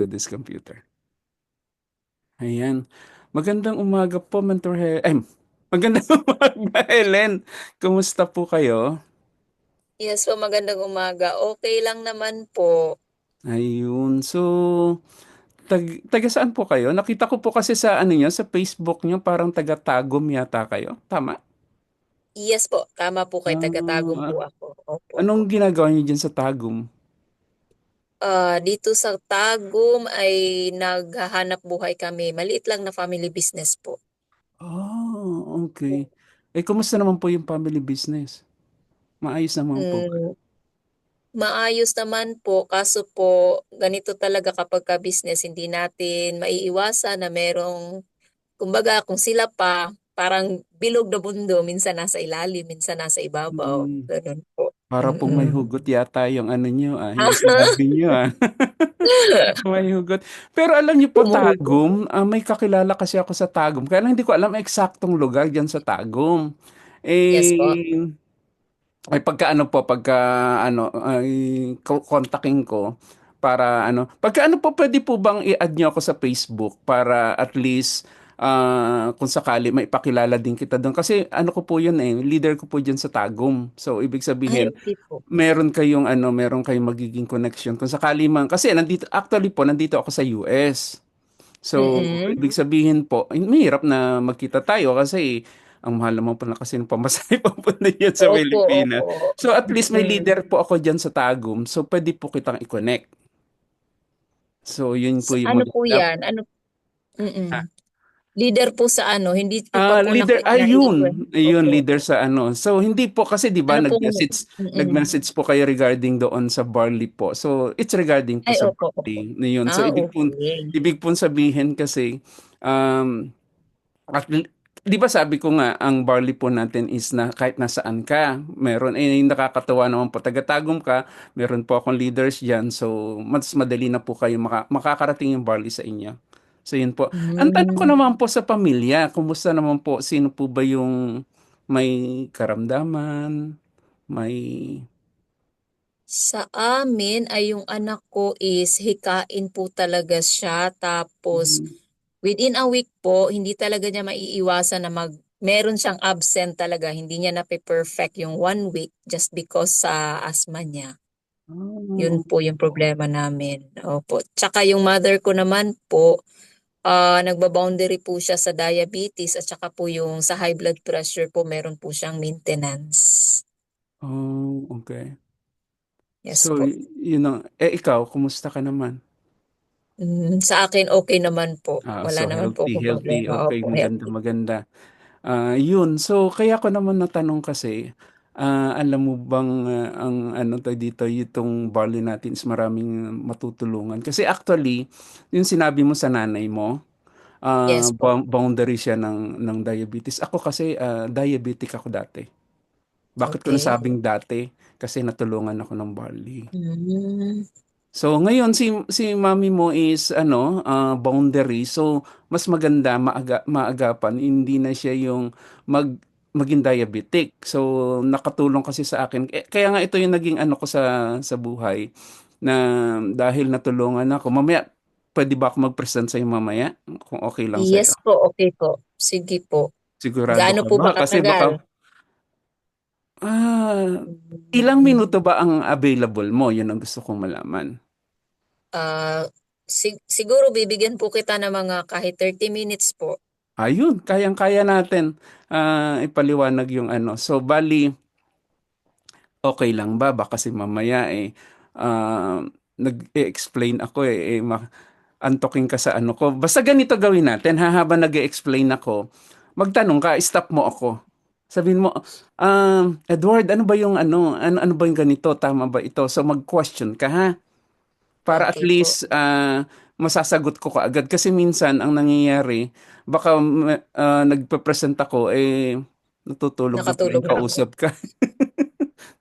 to this computer. Ayan. Magandang umaga po, Mentor magandang umaga, Helen. Kumusta po kayo? Yes po, magandang umaga. Okay lang naman po. Ayun. So, taga saan po kayo? Nakita ko po kasi sa ano niyo, sa Facebook niyo, parang taga Tagum yata kayo. Tama? Yes po, tama po kay taga-Tagum po Ah, ako. Opo. anong ginagawa niyo dyan sa Tagum? Dito sa Tagum ay naghahanap buhay kami. Maliit lang na family business po. Okay. Kumusta naman po yung family business? Maayos naman po ba? Mm, Maayos naman po, kaso po ganito talaga kapag ka-business, hindi natin maiiwasan na merong, kumbaga kung sila pa, parang bilog na mundo, minsan nasa ilalim, minsan nasa ibabaw. Hmm. Ganun po. Para pong may Mm-mm. hugot yata yung ano nyo, yung sinabi nyo, may hugot. Pero alam niyo po, Tumuhugot. Tagum, may kakilala kasi ako sa Tagum. Kaya lang hindi ko alam ang eksaktong lugar diyan sa Tagum. Yes po. Eh, pagka ano po, pagka ano, ay kontakin ko para ano, pagka ano po, pwede po bang i-add niyo ako sa Facebook para at least kung sakali may ipakilala din kita doon. Kasi ano ko po yun leader ko po diyan sa Tagum. So, ibig Ay, sabihin, okay po. meron kayong magiging connection kung sakali man kasi nandito ako sa US. So Mm-mm. ibig sabihin po, mahirap na magkita tayo kasi ang mahal naman po na kasi ng pamasahe papunta diyan sa Opo, Pilipinas. opo. So at least may Mm. leader po ako diyan sa Tagum. So pwede po kitang i-connect. So yun po yung Ano po maganda. yan? Ano? Mm-mm. Leader po sa ano? Hindi ko pa po Leader, na-request. ayun, Opo. leader sa ano. So, hindi po kasi, di ba, Ano pong, mm. nag-message po kayo regarding doon sa barley po. So, it's regarding po Ay, sa opo, opo. barley na yun. So, Okay. ibig po sabihin kasi, um, di ba sabi ko nga, ang barley po natin is na kahit nasaan ka, meron, nakakatawa naman po, tagatagom ka, meron po akong leaders dyan. So, mas madali na po kayo makakarating yung barley sa inyo. So, yun po. Ang tanong ko Mm. naman po sa pamilya, kumusta naman po, sino po ba yung may karamdaman, may... Sa amin ay yung anak ko is hikain po talaga siya. Tapos Mm. within a week po, hindi talaga niya maiiwasan na meron siyang absent talaga. Hindi niya na-perfect yung 1 week just because sa asthma niya. Yun Oh, po yung problema namin. Opo. Tsaka yung mother ko naman po, nagba-boundary po siya sa diabetes at tsaka po yung sa high blood pressure po, meron po siyang maintenance. okay. Yes So, po. yun ang... ikaw, kumusta ka naman? Sa akin okay naman po. Wala So naman po healthy, akong healthy. problema. Okay, Opo, maganda, healthy. maganda. Yun. So kaya ko naman natanong kasi, alam mo bang ang ano to dito, itong barley natin is maraming matutulungan. Kasi actually, yung sinabi mo sa nanay mo, Yes po. boundary siya ng diabetes. Ako kasi diabetic ako dati. Bakit ko Okay. nasabing dati? Kasi natulungan ako ng barley. Mm, So ngayon si mami mo is ano, boundary. So mas maganda maagapan, hindi na siya yung maging diabetic. So nakatulong kasi sa akin. Kaya nga ito yung naging ano ko sa buhay na dahil natulungan ako. Mamaya pwede ba ako mag-present sa mamaya kung okay lang sa yes po, okay po. Sige po. Sigurado Gaano ka po ba? ba Kasi katagal? baka ah ilang Mm, minuto ba ang available mo? Yun ang gusto kong malaman. ah, siguro bibigyan po kita ng mga kahit 30 minutes po. Ayun, kayang-kaya natin ipaliwanag yung ano. So, bali, okay lang ba? Baka kasi mamaya nag-explain ako antokin ka sa ano ko. Basta ganito gawin natin, habang nag-explain ako, magtanong ka, stop mo ako. Sabihin mo, Edward, ano ba yung ano ba yung ganito? Tama ba ito? So, mag-question ka ha? Para at Okay po. least masasagot ko kaagad kasi minsan ang nangyayari baka nagpe-present ako natutulog na pala Nakatulog yung na ako. kausap ka.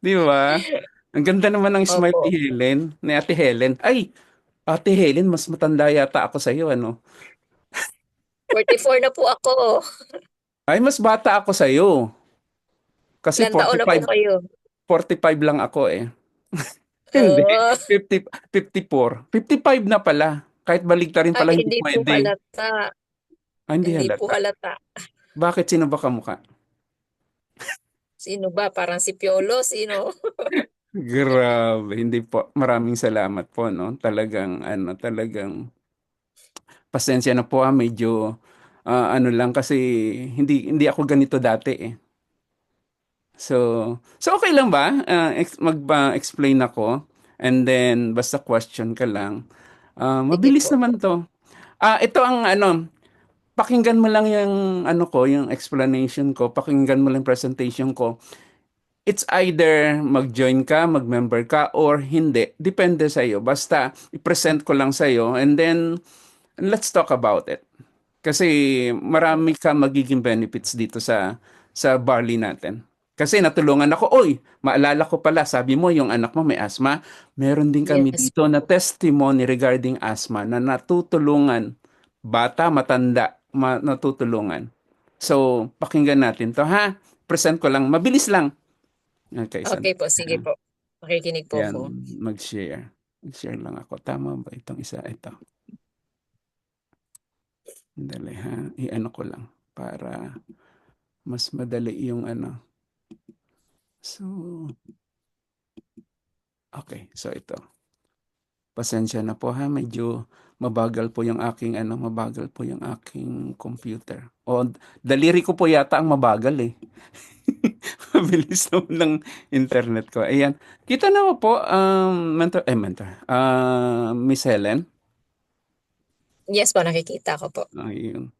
Di ba? Ang ganda naman ng smile Opo. ni Ate Helen. Ay, Ate Helen, mas matanda yata ako sa iyo, ano? 44 na po ako. Ay, mas bata ako sa iyo. Kasi Ilang taon na po kayo? 45 lang ako eh. Hindi, Oh, 54. 55 na pala. Kahit baliktarin Ay, pala hindi hindi po pwede. halata. Ah, hindi Hindi po halata. halata. Bakit? Sino ba kamukha? Sino ba? Parang si Piolo, sino? Grabe, hindi po. Maraming salamat po, no? Talagang, talagang, pasensya na po medyo, ano lang kasi, hindi ako ganito dati eh. So okay lang ba? Explain ako, and then, basta question ka lang. Sige Mabilis po. naman to. Ito ang pakinggan mo lang yung yung explanation ko, pakinggan mo lang yung presentation ko. It's either mag-join ka, mag-member ka, or hindi. Depende sa iyo. Basta i-present ko lang sa iyo, and then let's talk about it. Kasi marami ka magiging benefits dito sa barley natin. Kasi natulungan ako, oy, maalala ko pala, sabi mo yung anak mo may asthma. Meron din kami Yes dito na po. testimony regarding asthma na natutulungan, bata, matanda, natutulungan. So, pakinggan natin to ha. Present ko lang, mabilis lang. Okay, Okay po, sige ha. po. Makikinig po Yan, ako. mag-share. Mag-share lang ako. Tama ba itong isa? Ito. Dali ha. I-ano ko lang para mas madali yung So, okay. So ito. Pasensya na po ha. Medyo mabagal po yung aking computer. O, daliri ko po yata ang mabagal eh. Mabilis naman ng internet ko. Ayan. Kita na mo po, Miss Helen. Yes po, nakikita ko po. Ayun.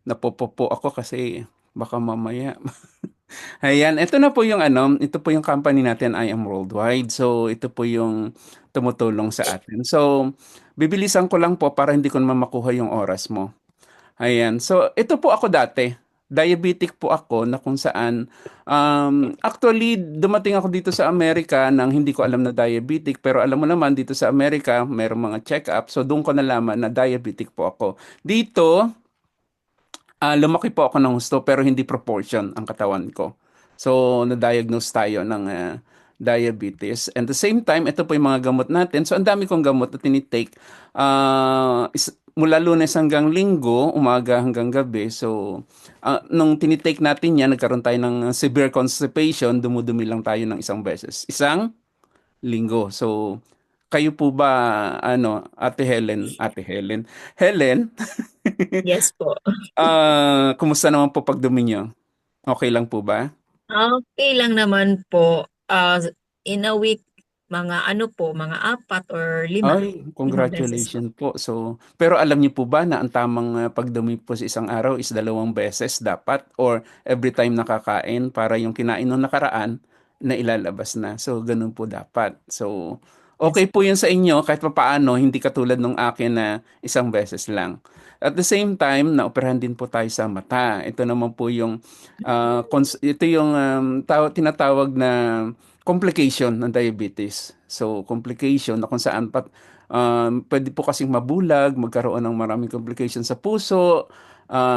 Napopopo ako kasi baka mamaya. Ayan, ito na po yung ito po yung company natin, I Am Worldwide. So, ito po yung tumutulong sa atin. So, bibilisan ko lang po para hindi ko naman makuha yung oras mo. Ayan. So, ito po ako dati. Diabetic po ako na kung saan actually dumating ako dito sa Amerika nang hindi ko alam na diabetic, pero alam mo naman dito sa Amerika mayroong mga check-up, so doon ko nalaman na diabetic po ako. Dito lumaki po ako ng husto pero hindi proportion ang katawan ko. So, na-diagnose tayo ng diabetes. And the same time, ito po yung mga gamot natin. So, ang dami kong gamot na tinitake. Mula Lunes hanggang Linggo, umaga hanggang gabi. So, nung tinitake natin yan, nagkaroon tayo ng severe constipation, dumudumi lang tayo ng isang beses. Isang linggo. So, kayo po ba, Helen, Yes po. kumusta naman po pagdumi niyo? Okay lang po ba? Okay lang naman po. In a week, mga ano po, mga 4 or 5. Ay, 5 beses po. congratulations po. So, pero alam niyo po ba na ang tamang pagdumi po sa isang araw is 2 beses dapat, or every time nakakain para yung kinain nung nakaraan na ilalabas na. So, ganun po dapat. So, Yes okay po yun sa inyo kahit papaano, hindi katulad nung akin na 1 beses lang. At the same time, naoperahan din po tayo sa mata. Ito naman po yung ito yung tinatawag na complication ng diabetes. So, complication na kung saan pwede po kasing mabulag, magkaroon ng maraming complication sa puso,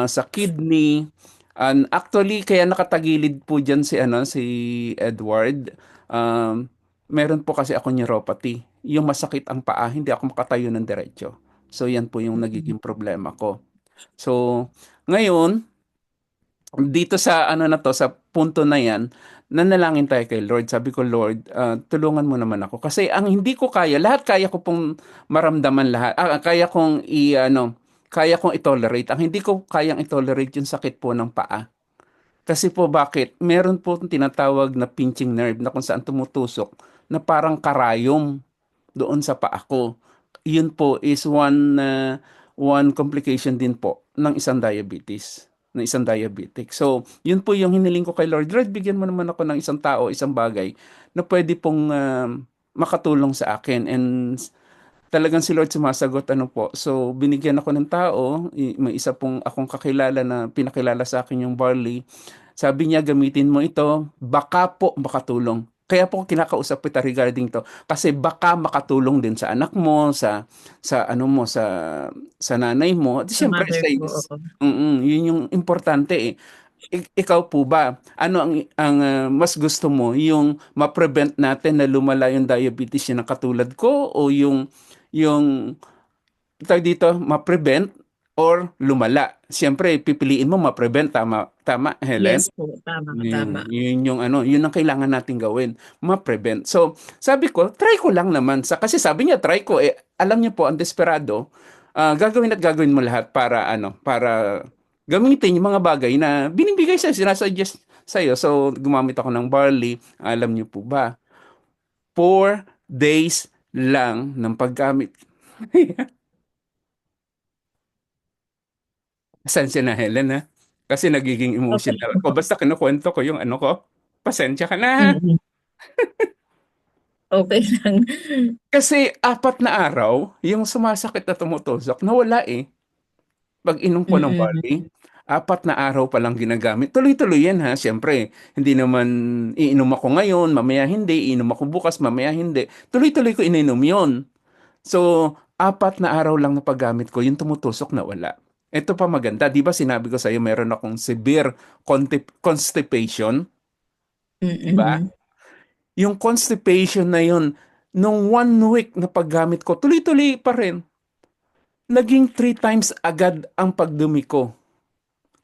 sa kidney. And actually, kaya nakatagilid po dyan si Edward. Um, Meron po kasi ako neuropathy. Yung masakit ang paa, hindi ako makatayo ng diretso. So, yan po yung po. nagiging problema ko. So, ngayon, dito sa na to, sa punto na yan, nanalangin tayo kay Lord. Sabi ko, Lord, tulungan mo naman ako. Kasi ang hindi ko kaya, lahat kaya ko pong maramdaman lahat. Kaya kong i-tolerate. Ang hindi ko kayang i-tolerate yung sakit po ng paa. Kasi po bakit? Meron po tinatawag na pinching nerve na kung saan tumutusok na parang karayom doon sa paa ko. Yun po is one complication din po ng isang diabetes, ng isang diabetic. So, yun po yung hiniling ko kay Lord. Lord, bigyan mo naman ako ng isang tao, isang bagay na pwede pong makatulong sa akin. And talagang si Lord sumasagot po. So, binigyan ako ng tao, may isa pong akong kakilala na pinakilala sa akin yung barley. Sabi niya, gamitin mo ito, baka po makatulong. Kaya po kinakausap kita regarding to kasi baka makatulong din sa anak mo, sa ano mo, sa nanay mo, at Sa siyempre mother sa po, oo. yun yung importante eh. Ikaw po ba, ano ang mas gusto mo, yung ma-prevent natin na lumala yung diabetes yun na katulad ko, o yung tawag dito, ma-prevent or lumala. Siyempre, pipiliin mo ma-prevent, tama, tama, Helen? Yes po, tama, tama. Yun yung ano, yun ang kailangan nating gawin, ma-prevent. So, sabi ko, try ko lang naman sa kasi sabi niya try ko alam niyo po ang desperado, gagawin at gagawin mo lahat para ano, para gamitin yung mga bagay na binibigay sa sinasuggest sa iyo. So, gumamit ako ng barley. Alam niyo po ba, 4 days lang ng paggamit. Pasensya na, Helen, ha? Kasi nagiging Okay emotional ako. po. Basta kinukwento ko yung ano ko. Pasensya ka na, ha? Mm-mm. Okay lang. Kasi 4 na araw, yung sumasakit na tumutusok, nawala eh. Pag-inom ko ng Mm-mm. barley, 4 na araw pa lang ginagamit. Tuloy-tuloy yan ha, siyempre. Hindi naman iinom ako ngayon, mamaya hindi. Iinom ako bukas, mamaya hindi. Tuloy-tuloy ko ininom yun. So, 4 na araw lang na paggamit ko, yung tumutusok na wala. Ito pa maganda, di ba sinabi ko sa'yo, meron akong severe constipation, di ba? Mm-mm. Yung constipation na yun, nung 1 week na paggamit ko, tuloy-tuloy pa rin. Naging 3 times agad ang pagdumi ko.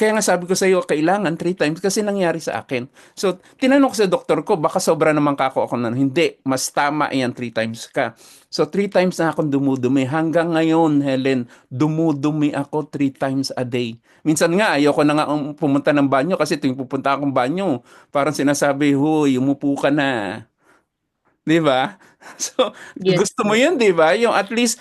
Kaya nga sabi ko sa iyo, kailangan 3 times kasi nangyari sa akin. So, tinanong ko sa doktor ko, baka sobra naman ako na. Hindi, mas tama yan, 3 times ka. So, 3 times na akong dumudumi. Hanggang ngayon, Helen, dumudumi ako 3 times a day. Minsan nga, ayoko na nga pumunta ng banyo kasi tuwing pupunta akong banyo, parang sinasabi, huy, umupo ka na. 'Di ba? So, Yes gusto mo po. 'yun, 'di ba? Yung at least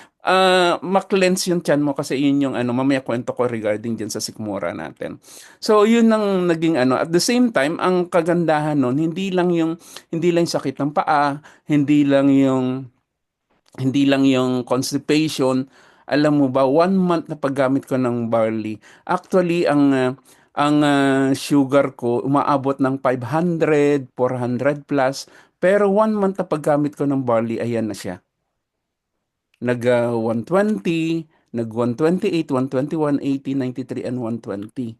ma-cleanse yung tiyan mo kasi yun yung ano, mamaya kwento ko regarding diyan sa sikmura natin. So, yun ang naging ano, at the same time, ang kagandahan nun, hindi lang yung sakit ng paa, hindi lang yung constipation. Alam mo ba, 1 month na paggamit ko ng barley. Actually, ang sugar ko umaabot ng 500, 400 plus. Pero 1 month na paggamit ko ng barley, ayan na siya. Nag 120, nag 128, 121, 80, 93, and 120.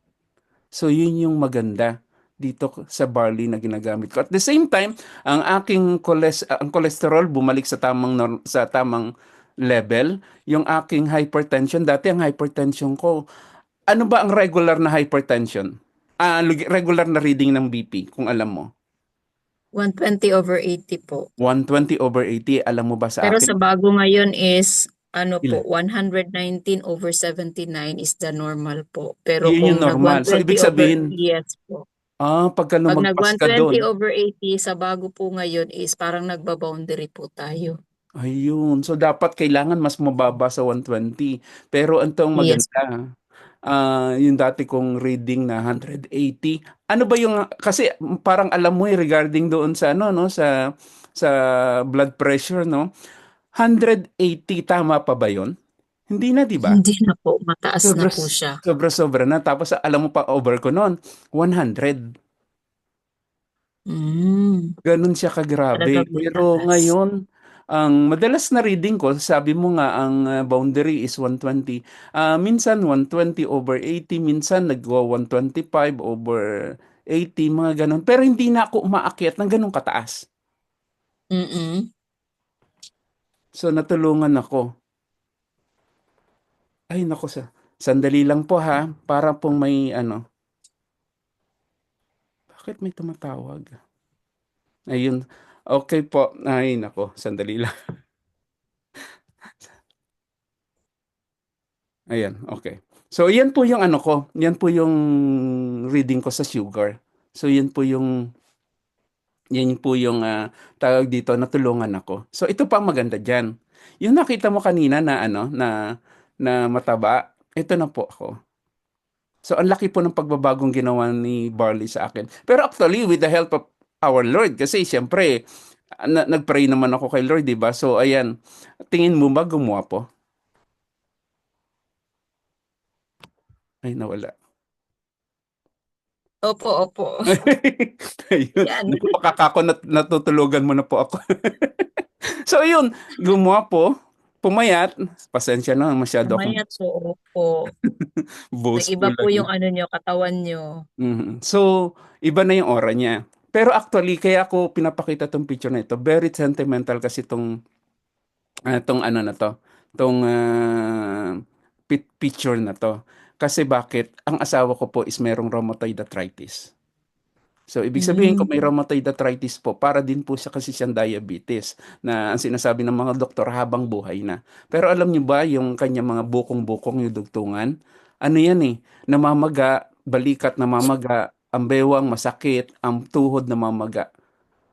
So yun yung maganda dito sa barley na ginagamit ko. At the same time, ang cholesterol bumalik sa tamang level. Yung aking hypertension, dati ang hypertension ko, ano ba ang regular na hypertension? Regular na reading ng BP, kung alam mo. 120/80 po. 120/80, alam mo ba sa Pero akin? sa bago ngayon is ano po, Ilan? 119/79 is the normal po. Pero Yun yung kung nag normal. So, ibig 120 over, sabihin, yes po. pagka Pag nag lumagpas ka 120/80 sa bago po ngayon is parang nagba-boundary po tayo. ayun. So, dapat kailangan mas mababa sa 120. Pero ang Yes. maganda, yung dati kong reading na 180. Ano ba yung, kasi parang alam mo regarding doon sa, ano, no, sa blood pressure, no? 180, tama pa ba yun? Hindi na, di ba? Hindi na po, mataas na Sobra, po siya. sobra na. Tapos, alam mo pa, over ko noon, 100. Mm, Ganun siya kagrabe. talagang Pero mataas. ngayon, ang madalas na reading ko, sabi mo nga, ang boundary is 120. Minsan 120/80, minsan nagwa 125/80, mga ganun. Pero hindi na ako umaakyat ng ganun kataas. Mm-mm. So natulungan ako. Ay, nako sandali lang po ha. Para pong may ano. Bakit may tumatawag? Ayun. Okay po. Ay, nako, sandali lang. Ayan, okay. So, yan po yung ano ko. Yan po yung reading ko sa sugar. So, yan po yung tawag dito, natulungan ako. So, ito pa ang maganda diyan. Yung nakita mo kanina na ano, na mataba, ito na po ako. So, ang laki po ng pagbabagong ginawa ni Barley sa akin. Pero actually, with the help of our Lord, kasi siyempre, nag-pray naman ako kay Lord, di ba? So, ayan, tingin mo ba gumawa po? Ay, nawala. Opo, opo. Ayun. Yan. Naku, pakakako natutulugan mo na po ako. So, ayun. Gumawa po. Pumayat. Pasensya na, masyado akong Umayat po, opo. Nag-iba boastful. po yung ano nyo, katawan nyo. Mhm. So, iba na yung aura niya. Pero actually, kaya ako pinapakita tong picture na ito. Very sentimental kasi tong ano na to. tong picture na to. Kasi bakit? Ang asawa ko po is merong rheumatoid arthritis. So, ibig sabihin Mm. kung may rheumatoid arthritis po, para din po siya kasi siyang diabetes na ang sinasabi ng mga doktor habang buhay na. Pero alam niyo ba yung kanyang mga bukong-bukong yung dugtungan? Ano yan eh, namamaga, balikat namamaga, ang bewang masakit, ang tuhod namamaga.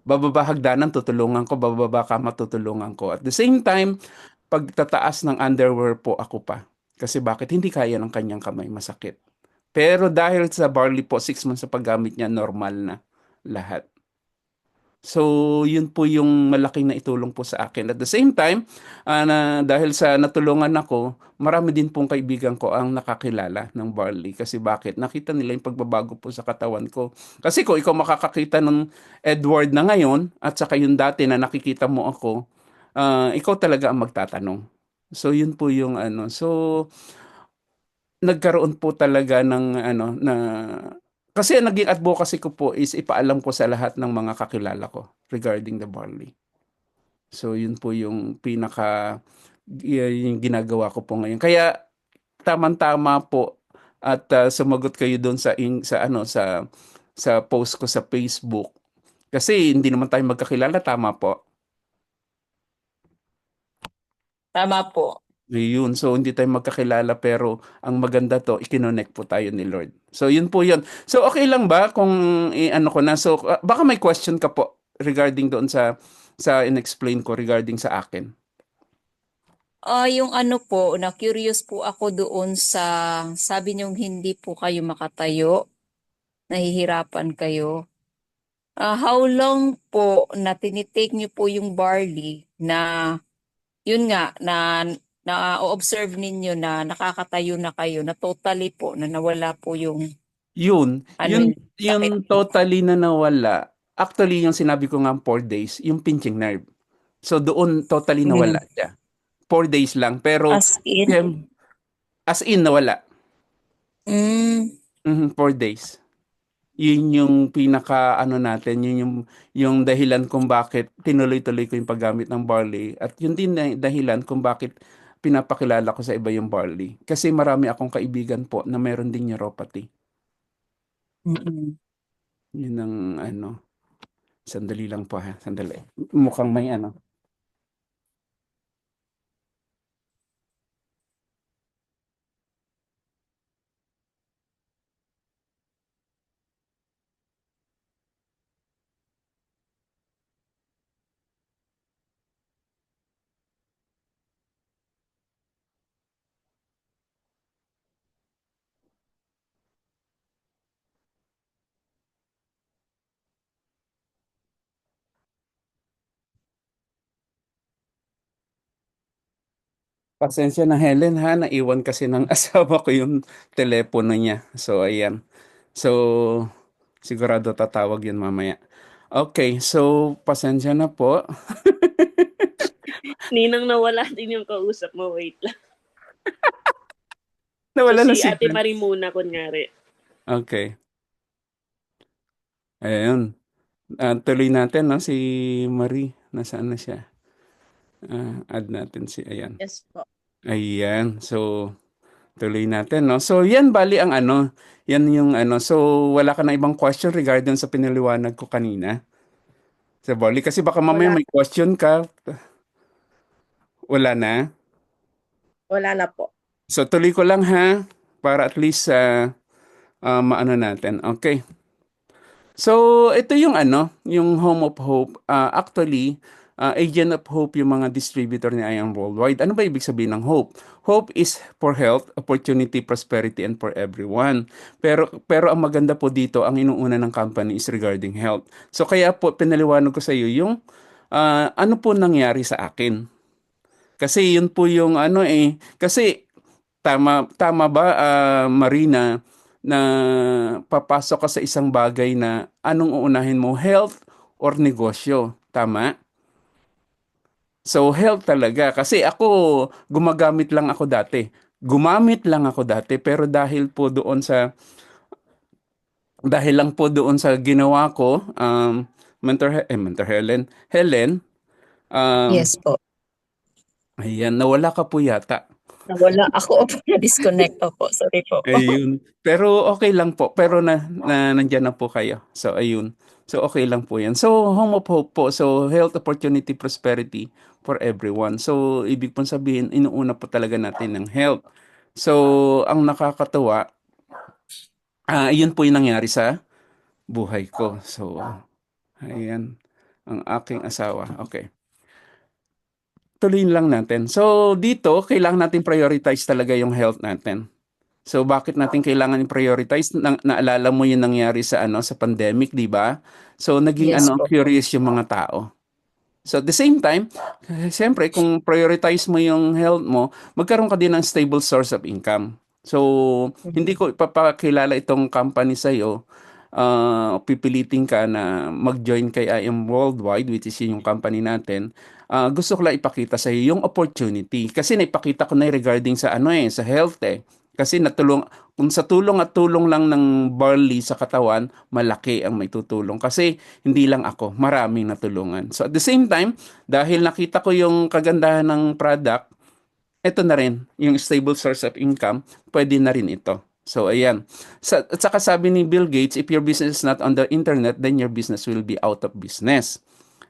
Bababa hagdanan, tutulungan ko, bababa ka, matutulungan ko. At the same time, pagtataas ng underwear po ako pa. Kasi bakit hindi kaya ng kanyang kamay, masakit. Pero dahil sa barley po, 6 months sa paggamit niya, normal na lahat. So, yun po yung malaking naitulong po sa akin. At the same time, dahil sa natulungan ako, marami din pong kaibigan ko ang nakakilala ng barley. Kasi bakit? Nakita nila yung pagbabago po sa katawan ko. Kasi kung ikaw makakakita ng Edward na ngayon, at saka yung dati na nakikita mo ako, ikaw talaga ang magtatanong. So, yun po yung ano. So, nagkaroon po talaga ng ano na kasi ang naging advocacy ko po is ipaalam ko sa lahat ng mga kakilala ko regarding the barley. So yun po yung yung ginagawa ko po ngayon. Kaya tamang-tama po at sumagot kayo doon sa post ko sa Facebook. Kasi hindi naman tayo magkakilala, tama po. Tama po. Yun. So, hindi tayo magkakilala pero ang maganda to, ikinonect po tayo ni Lord. So, yun po yun. So, okay lang ba kung ano ko na? So, baka may question ka po regarding doon sa in-explain ko regarding sa akin. Yung ano po, na-curious po ako doon sa sabi niyong hindi po kayo makatayo, nahihirapan kayo. How long po na tinitake niyo po yung barley na yun nga na-observe ninyo na nakakatayo na kayo na totally po na nawala po yung Yun, ano yun, niyo, sakit yun niyo. totally na nawala. Actually, yung sinabi ko nga 4 days, yung pinching nerve. So, doon totally Mm. nawala siya. 4 days lang. Pero, As in? em, as in, nawala. Mm. 4 days. Yun yung pinaka ano natin, yun yung dahilan kung bakit tinuloy-tuloy ko yung paggamit ng barley at yun din na dahilan kung bakit pinapakilala ko sa iba yung barley. Kasi marami akong kaibigan po na meron ding neuropathy. Mm. Yun ang ano, sandali lang po ha, sandali. Mukhang may ano. Pasensya na Helen ha, naiwan kasi ng asawa ko yung telepono niya. So ayan. So sigurado tatawag yun mamaya. Okay, so pasensya na po. Ninang nawala din yung kausap mo. Wait lang. So, Nawala na si si Ate Glenn. Marie muna, kunyari. Okay. Ayun. Tuloy natin, no? Si Marie. Nasaan na siya? Add natin si, ayan. Yes po. Ayan. So, tuloy natin, no? So, yan bali ang ano. Yan yung ano. So, wala ka na ibang question regarding sa pinaliwanag ko kanina. Sa Bali. Kasi baka mamaya Wala, may question ka. Wala na. wala na po. So, tuloy ko lang ha. Para at least maano natin. Okay. So, ito yung ano, yung Home of Hope. Actually, Agent of Hope yung mga distributor ni Iron Worldwide. Ano ba ibig sabihin ng Hope? Hope is for health, opportunity, prosperity, and for everyone. Pero ang maganda po dito, ang inuuna ng company is regarding health. So, kaya po, pinaliwanag ko sa iyo yung ano po nangyari sa akin. Kasi yun po yung ano kasi tama ba, Marina, na papasok ka sa isang bagay na anong uunahin mo, health or negosyo? Tama? So, health talaga. Kasi ako, Gumamit lang ako dati, pero dahil lang po doon sa ginawa ko, Mentor Helen, um, Yes po. Ayan, nawala ka po yata. Nawala ako po, na-disconnect ako. Sorry po. Ayun. Pero okay lang po. Pero nandiyan na po kayo. So, ayun. So, okay lang po yan. So, Home of Hope po. So, health, opportunity, prosperity for everyone. So, ibig pong sabihin, inuuna po talaga natin ng health. So, ang nakakatuwa, yun po yung nangyari sa buhay ko. So, ayan. Ang aking asawa. Okay. Tuloyin lang natin. So, dito, kailangan natin prioritize talaga yung health natin. So bakit natin kailangan i-prioritize? Naalala mo yung nangyari sa sa pandemic, 'di ba? So naging Yes po. curious yung mga tao. So at the same time, siyempre kung prioritize mo yung health mo, magkaroon ka din ng stable source of income. So hindi ko ipapakilala itong company sa iyo. Pipilitin ka na mag-join kay I Am Worldwide, which is yung company natin. Gusto ko lang ipakita sa iyo yung opportunity kasi naipakita ko na regarding sa sa health kasi kung sa tulong at tulong lang ng barley sa katawan, malaki ang may tutulong. Kasi hindi lang ako, maraming natulungan. So at the same time, dahil nakita ko yung kagandahan ng product, ito na rin, yung stable source of income, pwede na rin ito. So ayan. At saka sabi ni Bill Gates, if your business is not on the internet, then your business will be out of business.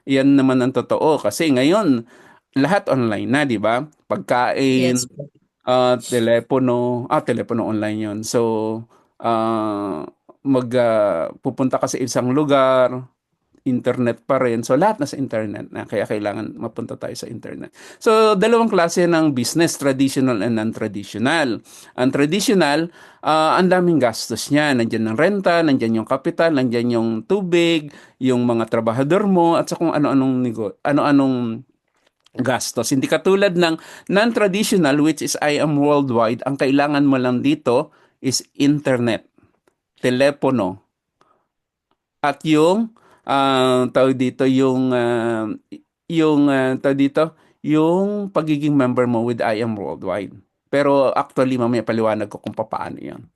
Yan naman ang totoo. Kasi ngayon, lahat online na, di ba? Yes Pagkain, po. telepono online yon. So, pupunta ka sa isang lugar, internet pa rin. So, lahat nasa internet na. Kaya kailangan mapunta tayo sa internet. So, dalawang klase ng business, traditional and non-traditional. Ang traditional, ang daming gastos niya. Nandiyan ang renta, nandiyan yung capital, nandiyan yung tubig, yung mga trabahador mo, at sa kung ano-anong gastos. Hindi katulad ng non-traditional, which is I Am Worldwide, ang kailangan mo lang dito is internet, telepono, at yung tawag dito tawag dito yung pagiging member mo with I Am Worldwide. Pero actually mamaya paliwanag ko kung paano 'yan.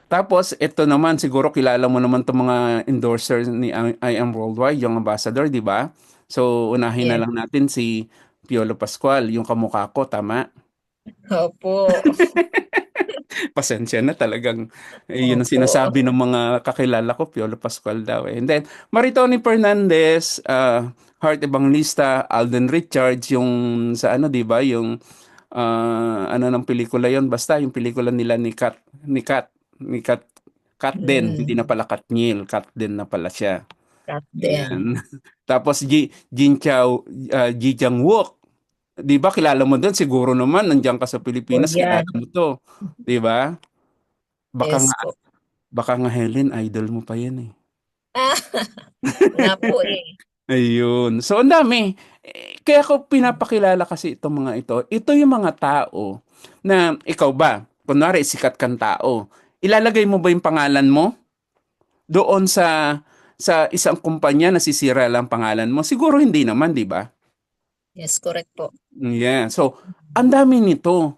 Tapos ito naman siguro kilala mo naman 'tong mga endorsers ni I Am Worldwide, yung ambassador, 'di ba? So unahin na Yes. lang natin si Piolo Pascual, yung kamukha ko, tama? Opo. Pasensya na talagang yun ang Opo. sinasabi ng mga kakilala ko, Piolo Pascual daw eh. And then, Maritoni Fernandez, Heart Evangelista, Alden Richards, yung sa di ba, yung ano ng pelikula yon basta yung pelikula nila ni Kat din, hindi na Mm. pala Katniel, Kat din na pala siya. Got them. Yan. Tapos Jin Chao, Ji Chang Wook, 'di ba kilala mo doon siguro naman nandiyan ka sa Oh, Pilipinas kilala yan. mo 'to, 'di ba? Baka Yes nga po. baka nga Helen idol mo pa 'yan eh. Ah, nga po eh. Ayun. So ang dami. Kaya ko pinapakilala kasi itong mga ito. Ito yung mga tao na ikaw ba, kunwari sikat kang tao, ilalagay mo ba yung pangalan mo doon sa isang kumpanya na sisira lang pangalan mo? Siguro hindi naman, 'di ba? Yes, correct po. Yeah. So, ang dami nito.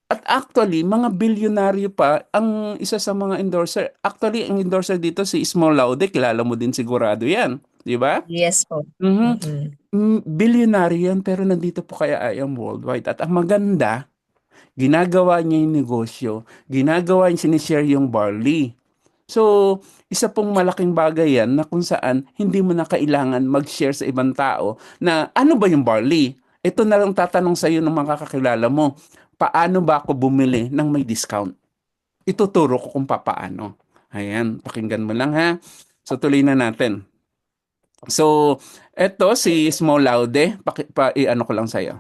At actually, mga bilyonaryo pa ang isa sa mga endorser. Actually, ang endorser dito si Ismo Laude, kilala mo din sigurado 'yan, 'di ba? Yes po. Mhm. Mm-mm. Bilyonaryo 'yan pero nandito po kaya I Am Worldwide. At ang maganda, ginagawa niya yung negosyo, ginagawa niya sinishare yung barley. So, isa pong malaking bagay yan na kung saan hindi mo na kailangan mag-share sa ibang tao na ano ba yung barley? Ito na lang tatanong sa iyo ng mga kakilala mo. Paano ba ako bumili ng may discount? Ituturo ko kung paano. Ayan, pakinggan mo lang ha. So, tuloy na natin. So, eto si Small Laude, i-ano ko lang sa'yo.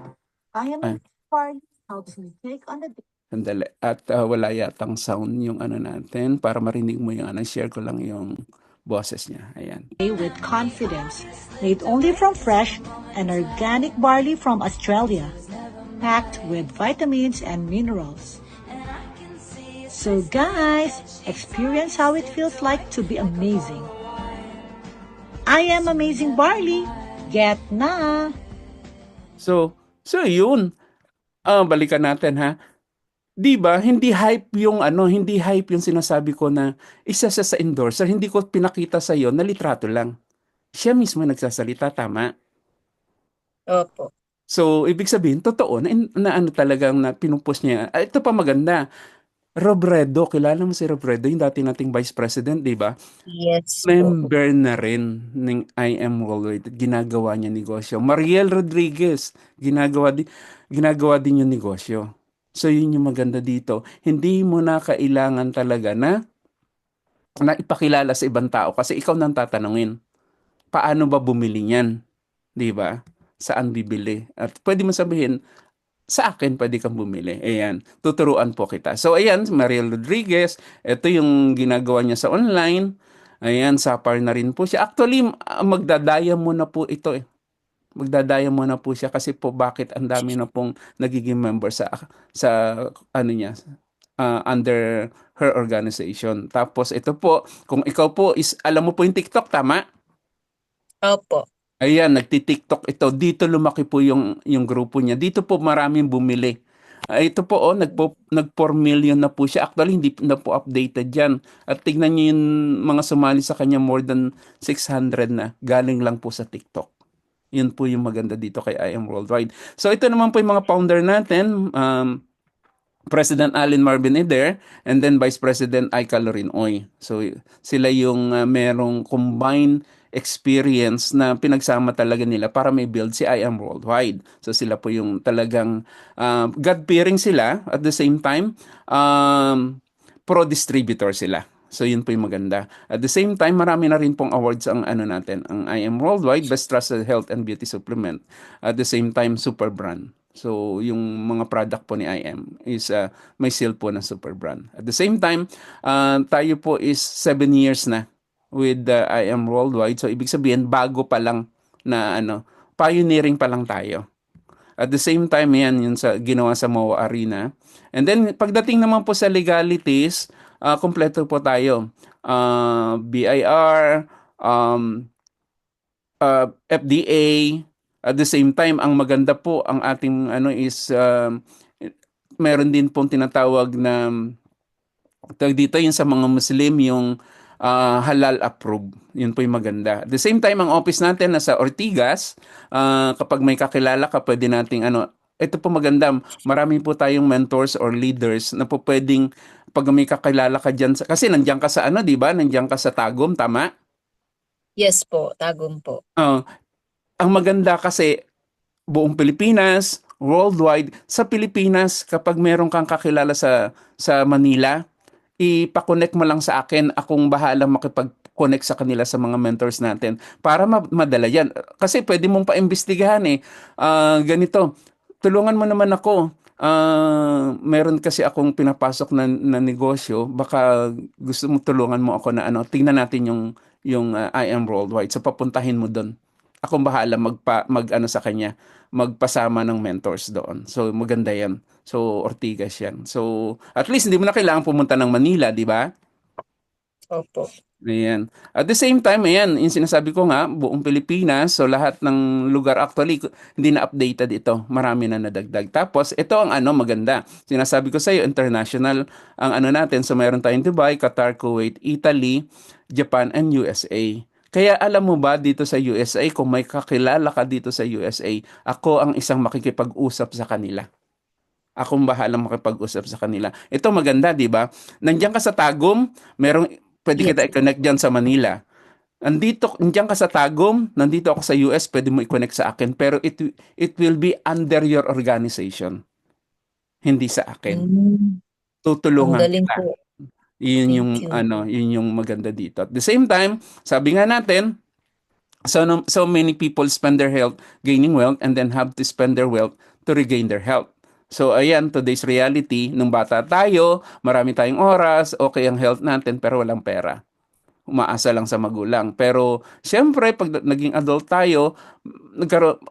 I am Ay, part helps me take on the sandali. At wala yatang sound yung natin para marinig mo yung share ko lang yung boses niya. Ayan. day with confidence. Made only from fresh and organic barley from Australia, packed with vitamins and minerals. So guys, experience how it feels like to be amazing. I am Amazing Barley. Get na! So yun. Balikan natin ha. 'Di ba? Hindi hype yung sinasabi ko na isa siya sa endorser. Hindi ko pinakita sa na litrato lang. Siya mismo nagsasalita, tama? Opo. So, ibig sabihin, totoo na ano talagang na pinupush niya. Ito pa maganda, Robredo, kilala mo si Robredo, yung dati nating Vice President, di ba? Yes po. Member na rin ng IM Worldwide. Ginagawa niya negosyo. Mariel Rodriguez, ginagawa din yung negosyo. So, yun yung maganda dito. Hindi mo na kailangan talaga na ipakilala sa ibang tao kasi ikaw nang tatanungin. Paano ba bumili niyan? 'Di ba? Saan bibili? At pwede mo sabihin, sa akin pwede kang bumili. Ayan, tuturuan po kita. So ayan, Mariel Rodriguez, ito yung ginagawa niya sa online. Ayan, sapar na rin po siya. Actually, magdadaya mo na po ito eh. Magdadaya mo na po siya kasi po bakit ang dami na pong nagiging member sa ano niya, under her organization. Tapos ito po, kung ikaw po is alam mo po yung TikTok, tama? Opo. Ayan, nagti-TikTok ito. Dito lumaki po yung grupo niya. Dito po maraming bumili. Ito po, nag 4 million na po siya. Actually, hindi na po updated yan. At tignan niyo yung mga sumali sa kanya, more than 600 na. Galing lang po sa TikTok. Yun po yung maganda dito kay IM Worldwide. So, ito naman po yung mga founder natin. President Allen Marvin Eder and then Vice President Aika Lorinoy. So sila yung merong combined experience na pinagsama talaga nila para may build si I Am Worldwide. So sila po yung talagang God-fearing sila at the same time pro-distributor sila. So yun po yung maganda. At the same time, marami na rin pong awards ang ano natin, ang I Am Worldwide Best Trusted Health and Beauty Supplement. At the same time, super brand. So yung mga product po ni IM is may seal po ng super brand. At the same time, tayo po is 7 years na with IM Worldwide. So ibig sabihin, bago pa lang na pioneering pa lang tayo. At the same time, yan, yun sa ginawa sa MOA Arena. And then, pagdating naman po sa legalities, kompleto po tayo. BIR, FDA, at the same time, ang maganda po, ang ating is, meron din pong tinatawag na, dito yung sa mga Muslim, yung halal approved. Yun po yung maganda. At the same time, ang office natin nasa Ortigas. Kapag may kakilala ka, pwede nating ito po maganda. Marami po tayong mentors or leaders na po pwedeng pag may kakilala ka dyan. Kasi nandiyan ka sa di ba? Nandiyan ka sa Tagum, tama? Yes po, Tagum po. Ang maganda kasi buong Pilipinas, worldwide, sa Pilipinas, kapag meron kang kakilala sa Manila, ipa-connect mo lang sa akin, akong bahala makipag-connect sa kanila sa mga mentors natin para madala yan. Kasi pwede mong paimbestigahan ganito, tulungan mo naman ako. Meron kasi akong pinapasok na negosyo, baka gusto mo tulungan mo ako na tingnan natin yung I Am Worldwide. So papuntahin mo doon. Akong bahala mag sa kanya, magpasama ng mentors doon. So maganda 'yan. So Ortigas 'yan. So at least hindi mo na kailangan pumunta ng Manila, di ba? Opo. Ayan. At the same time, ayan, yung sinasabi ko nga, buong Pilipinas, so lahat ng lugar actually, hindi na updated ito. Marami na nadagdag. Tapos, ito ang maganda. Sinasabi ko sa iyo, international ang natin. So, mayroon tayong Dubai, Qatar, Kuwait, Italy, Japan, and USA. Kaya alam mo ba dito sa USA, kung may kakilala ka dito sa USA, ako ang isang makikipag-usap sa kanila. Akong bahalang makipag-usap sa kanila. Ito maganda, di ba? Nandiyan ka sa Tagum, pwede Yes. kita i-connect dyan sa Manila. Nandiyan ka sa Tagum, nandito ako sa US, pwede mo i-connect sa akin. Pero it will be under your organization. Hindi sa akin. Ang Tutulungan galing kita. po. Yun Thank yung you. yun yung maganda dito. At the same time, sabi nga natin, so many people spend their health gaining wealth and then have to spend their wealth to regain their health. So ayan, today's reality, nung bata tayo, marami tayong oras, okay ang health natin, pero walang pera. Umaasa lang sa magulang. Pero siyempre, pag naging adult tayo,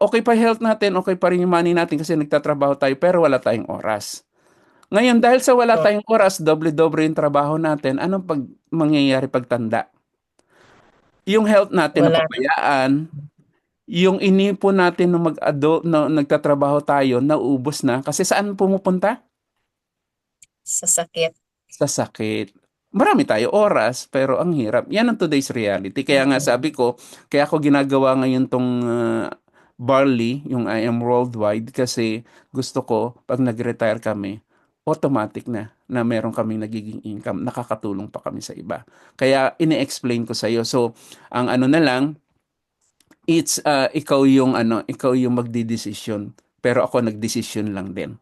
okay pa health natin, okay pa rin yung money natin kasi nagtatrabaho tayo, pero wala tayong oras. Ngayon, dahil sa wala Opo. tayong oras, doble-doble yung trabaho natin, anong mangyayari pagtanda? Yung health natin Wala napabayaan, yung inipon natin nung mag-adult, na nagtatrabaho tayo, nauubos na. Kasi saan pumupunta? sa sakit. Sa sakit. Marami tayo oras, pero ang hirap. Yan ang today's reality. Kaya nga sabi ko, kaya ako ginagawa ngayon tong barley, yung I am worldwide, kasi gusto ko pag nag-retire kami, automatic na meron kaming nagiging income, nakakatulong pa kami sa iba. Kaya ini-explain ko sa iyo. So, ang ano na lang, it's ikaw yung magdidesisyon, pero ako nagdesisyon lang din.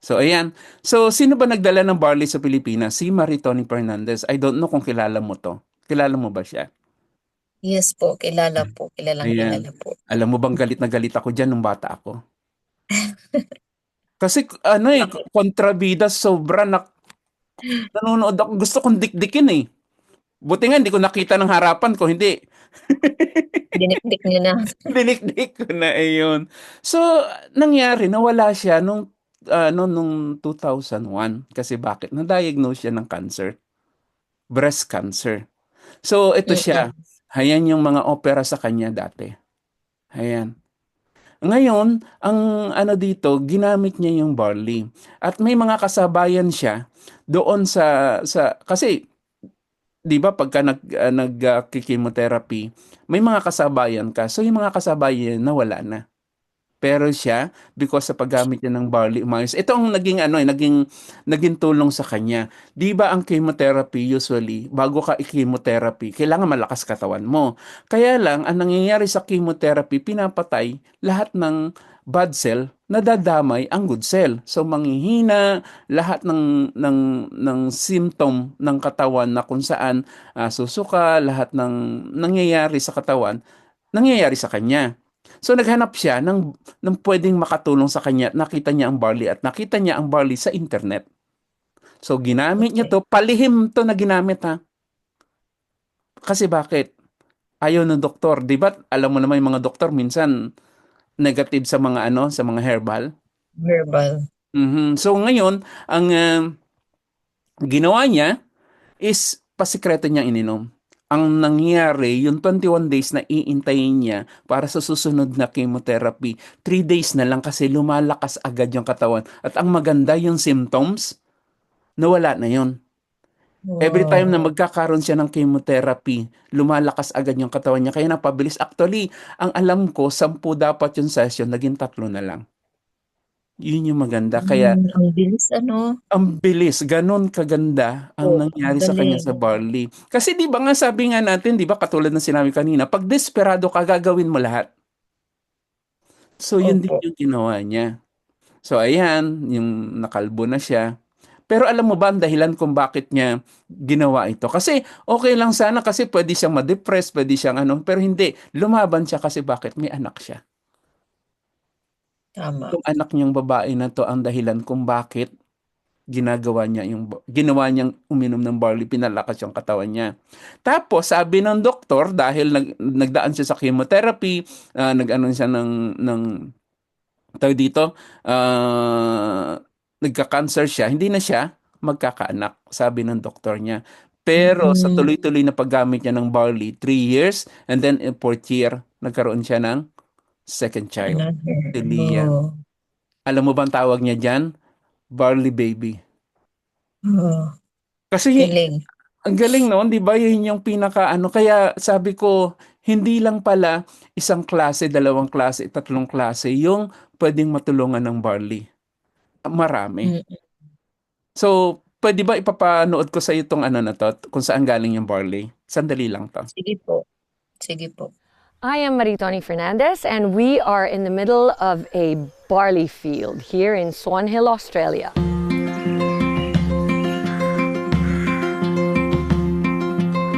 So, ayan. So, sino ba nagdala ng barley sa Pilipinas? Si Maritoni Fernandez. I don't know kung kilala mo to. Kilala mo ba siya? Yes po, kilala po. Kilalang Ayan. kilala po. Alam mo bang galit na galit ako dyan nung bata ako? Kasi kontrabida, sobra nanonood ako. Gusto kong dikdikin eh. Buti nga, hindi ko nakita ng harapan ko. Hindi. Dinikdik niyo na. Dinikdik ko na ayun. So, nangyari, nawala siya nung 2001. Kasi bakit? Na-diagnose siya ng cancer. Breast cancer. So, ito siya. Mm-mm. Ayan yung mga opera sa kanya dati. Ayan. Ngayon, ang ano dito, ginamit niya yung barley. At may mga kasabayan siya doon kasi 'di ba pagka chemotherapy, may mga kasabayan ka. So yung mga kasabayan nawala na. Pero siya, because sa paggamit niya ng barley, umayos. Ito ang naging tulong sa kanya. Di ba ang chemotherapy, usually, bago ka i-chemotherapy, kailangan malakas katawan mo. Kaya lang, ang nangyayari sa chemotherapy, pinapatay lahat ng bad cell, nadadamay ang good cell. So, manghihina, lahat ng symptom ng katawan na kung saan susuka, lahat ng nangyayari sa katawan, nangyayari sa kanya. So naghanap siya ng pwedeng makatulong sa kanya. Nakita niya ang barley at nakita niya ang barley sa internet. So ginamit niya Okay. to, palihim to na ginamit ha. Kasi bakit? Ayaw ng doktor, 'di ba? Alam mo naman yung mga doktor minsan negative sa sa mga herbal. Verbal. So ngayon, ang ginawa niya is pasikreto niya ininom. Ang nangyari, yung 21 days na iintayin niya para sa susunod na chemotherapy, 3 days na lang kasi lumalakas agad yung katawan. At ang maganda, yung symptoms, nawala na yun. Every time na Wow. magkakaroon siya ng chemotherapy, lumalakas agad yung katawan niya. Kaya napabilis. Actually, ang alam ko, 10 dapat yung session, naging 3 na lang. Yun yung maganda. Kaya Ang bilis ano? ang bilis, ganun kaganda ang Oh, ang nangyari sa kanya galing. sa barley. Kasi 'di ba nga sabi nga natin, 'di ba katulad ng sinabi kanina, pag desperado ka gagawin mo lahat. So yun din Opo. yung ginawa niya. So ayan, yung nakalbo na siya. Pero alam mo ba ang dahilan kung bakit niya ginawa ito? Kasi okay lang sana kasi pwede siyang ma-depress, pwede siyang pero hindi. Lumaban siya kasi bakit? May anak siya. Tama. Yung anak niyang babae na to ang dahilan kung bakit ginawa niyang uminom ng barley, pinalakas yung katawan niya. Tapos sabi ng doktor, dahil nagdaan siya sa chemotherapy, nag-ano siya ng tawag dito, nagka-cancer siya, hindi na siya magkakaanak, sabi ng doktor niya. Pero sa Mm. tuloy-tuloy na paggamit niya ng barley, 3 years, and then in 4th year, nagkaroon siya ng second child, Another. si Leah. Oh. Alam mo bang tawag niya dyan? Barley baby. Oh. Kasi Galing. ang galing noon, 'di ba? Yun yung kaya sabi ko, hindi lang pala isang klase, dalawang klase, tatlong klase yung pwedeng matulungan ng barley. Marami. Mm. So, pwede ba ipapanood ko sa iyo tong na to, kung saan galing yung barley? Sandali lang to. Sige po. Sige po. I am Maritoni Fernandez, and we are in the middle of a barley field here in Swan Hill, Australia.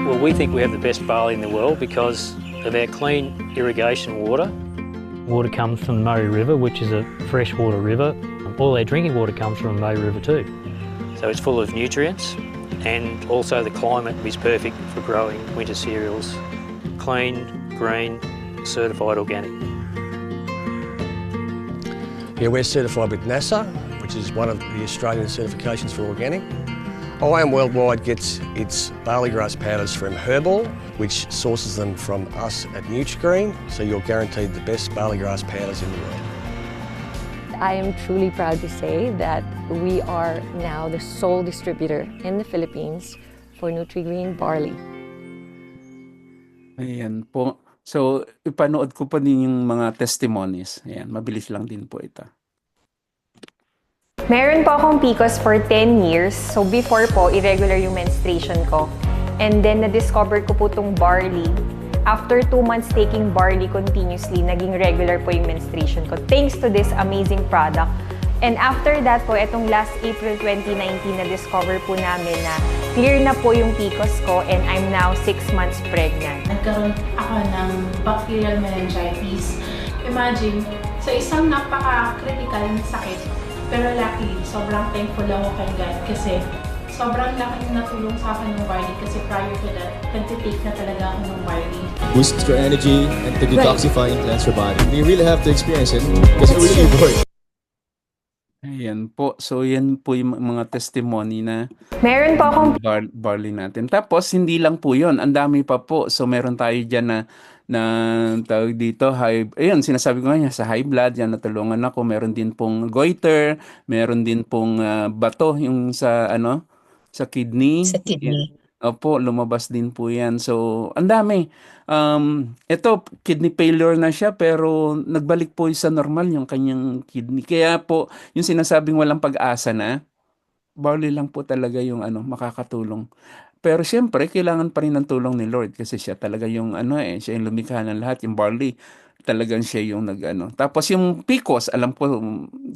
Well, we think we have the best barley in the world because of our clean irrigation water. Water comes from the Murray River, which is a freshwater river. All our drinking water comes from the Murray River too. So it's full of nutrients, and also the climate is perfect for growing winter cereals. Clean, green, certified organic. Yeah, we're certified with NASA, which is one of the Australian certifications for organic. IAM Worldwide gets its barley grass powders from Herbal, which sources them from us at Nutrigreen, so you're guaranteed the best barley grass powders in the world. I am truly proud to say that we are now the sole distributor in the Philippines for Nutrigreen barley. Ayan po. So, ipanood ko pa din yung mga testimonies. Ayan, mabilis lang din po ito. Meron po akong PCOS for 10 years. So before po, irregular yung menstruation ko. And then na-discover ko po itong barley. After 2 months taking barley continuously, naging regular po yung menstruation ko. Thanks to this amazing product. And after that po, itong last April 2019, na-discover po namin na clear na po yung PCOS ko and I'm now 6 months pregnant. Nagkaroon ako ng bacterial meningitis. Imagine, sa isang napaka-critical na sakit, pero luckily, sobrang thankful ako kay God kasi sobrang laking natulong sa akin ng barley kasi prior to that, nagtitake na talaga ako ng barley. Boosts your energy and to detoxify and cleanse your body. You really have to experience it because it really works. Ayan po. So, yan po yung mga testimony na Meron po akong barley natin. Tapos, hindi lang po yun. Ang dami pa po. So, meron tayo dyan na tawag dito, ayun, sinasabi ko nga niya, sa high blood, yan, natulungan ako. Meron din pong goiter, meron din pong bato, yung sa, sa kidney. Sa kidney. Opo, lumabas din po yan. So, ang dami. Ito, kidney failure na siya, pero nagbalik po sa normal yung kanyang kidney. Kaya po, yung sinasabing walang pag-asa na, barley lang po talaga yung makakatulong. Pero siyempre, kailangan pa rin ng tulong ni Lord kasi siya talaga yung siya yung lumikha ng lahat, yung barley. Talagang siya yung Tapos yung PCOS, alam ko,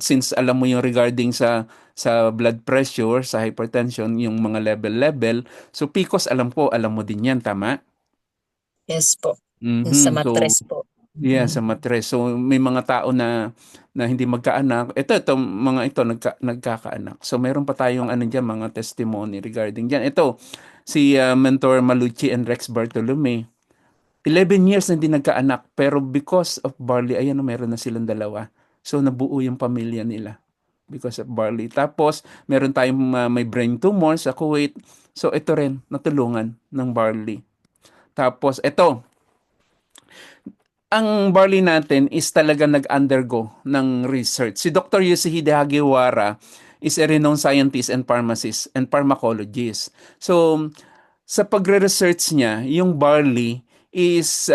since alam mo yung regarding sa blood pressure, sa hypertension, yung mga level. So PCOS, alam mo din yan, tama? Yes po. Mhm. Sa mattress po. Yeah, sa mattress. So may mga tao na hindi magkaanak. Ito mga ito nagkakaanak. So meron pa tayong diyan, mga testimony regarding diyan. Ito si Mentor Malucci and Rex Bartolome. 11 years na hindi nagkaanak, pero because of barley, ayan, meron na silang dalawa. So nabuo yung pamilya nila because of barley. Tapos meron tayong may brain tumor sa Kuwait. So ito rin natulungan ng barley. Tapos ito, ang barley natin is talaga nag-undergo ng research. Si Dr. Yoshihide Hagiwara is a renowned scientist and pharmacist and pharmacologist. So, sa pagre-research niya, yung barley is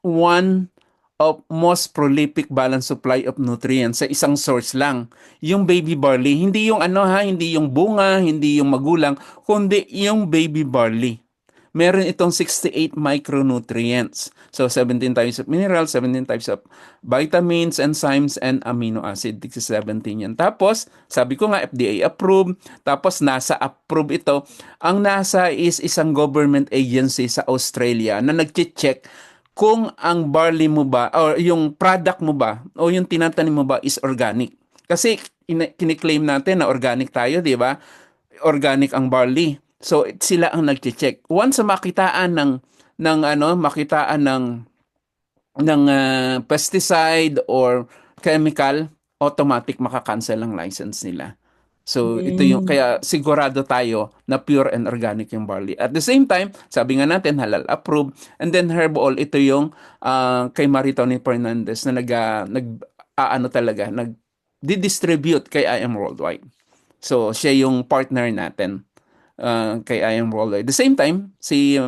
one of most prolific balanced supply of nutrients sa isang source lang. Yung baby barley, hindi yung hindi yung bunga, hindi yung magulang, kundi yung baby barley. Meron itong 68 micronutrients. So, 17 types of minerals, 17 types of vitamins, enzymes, and amino acid. 17 yan. Tapos, sabi ko nga, FDA approved. Tapos, NASA approved ito. Ang NASA is isang government agency sa Australia na nag-check kung ang barley mo ba, or yung product mo ba, o yung tinatanim mo ba is organic. Kasi, kiniklaim natin na organic tayo, di ba? Organic ang barley. So sila ang nagche-check. Once makitaan ng pesticide or chemical, automatic makakancel ang license nila. So ito yung kaya sigurado tayo na pure and organic yung barley. At the same time, sabi nga natin halal approved, and then Herbol, ito yung kay Maritoni Fernandez na nag-distribute kay IM Worldwide. So siya yung partner natin kay IM Worldwide. At the same time, si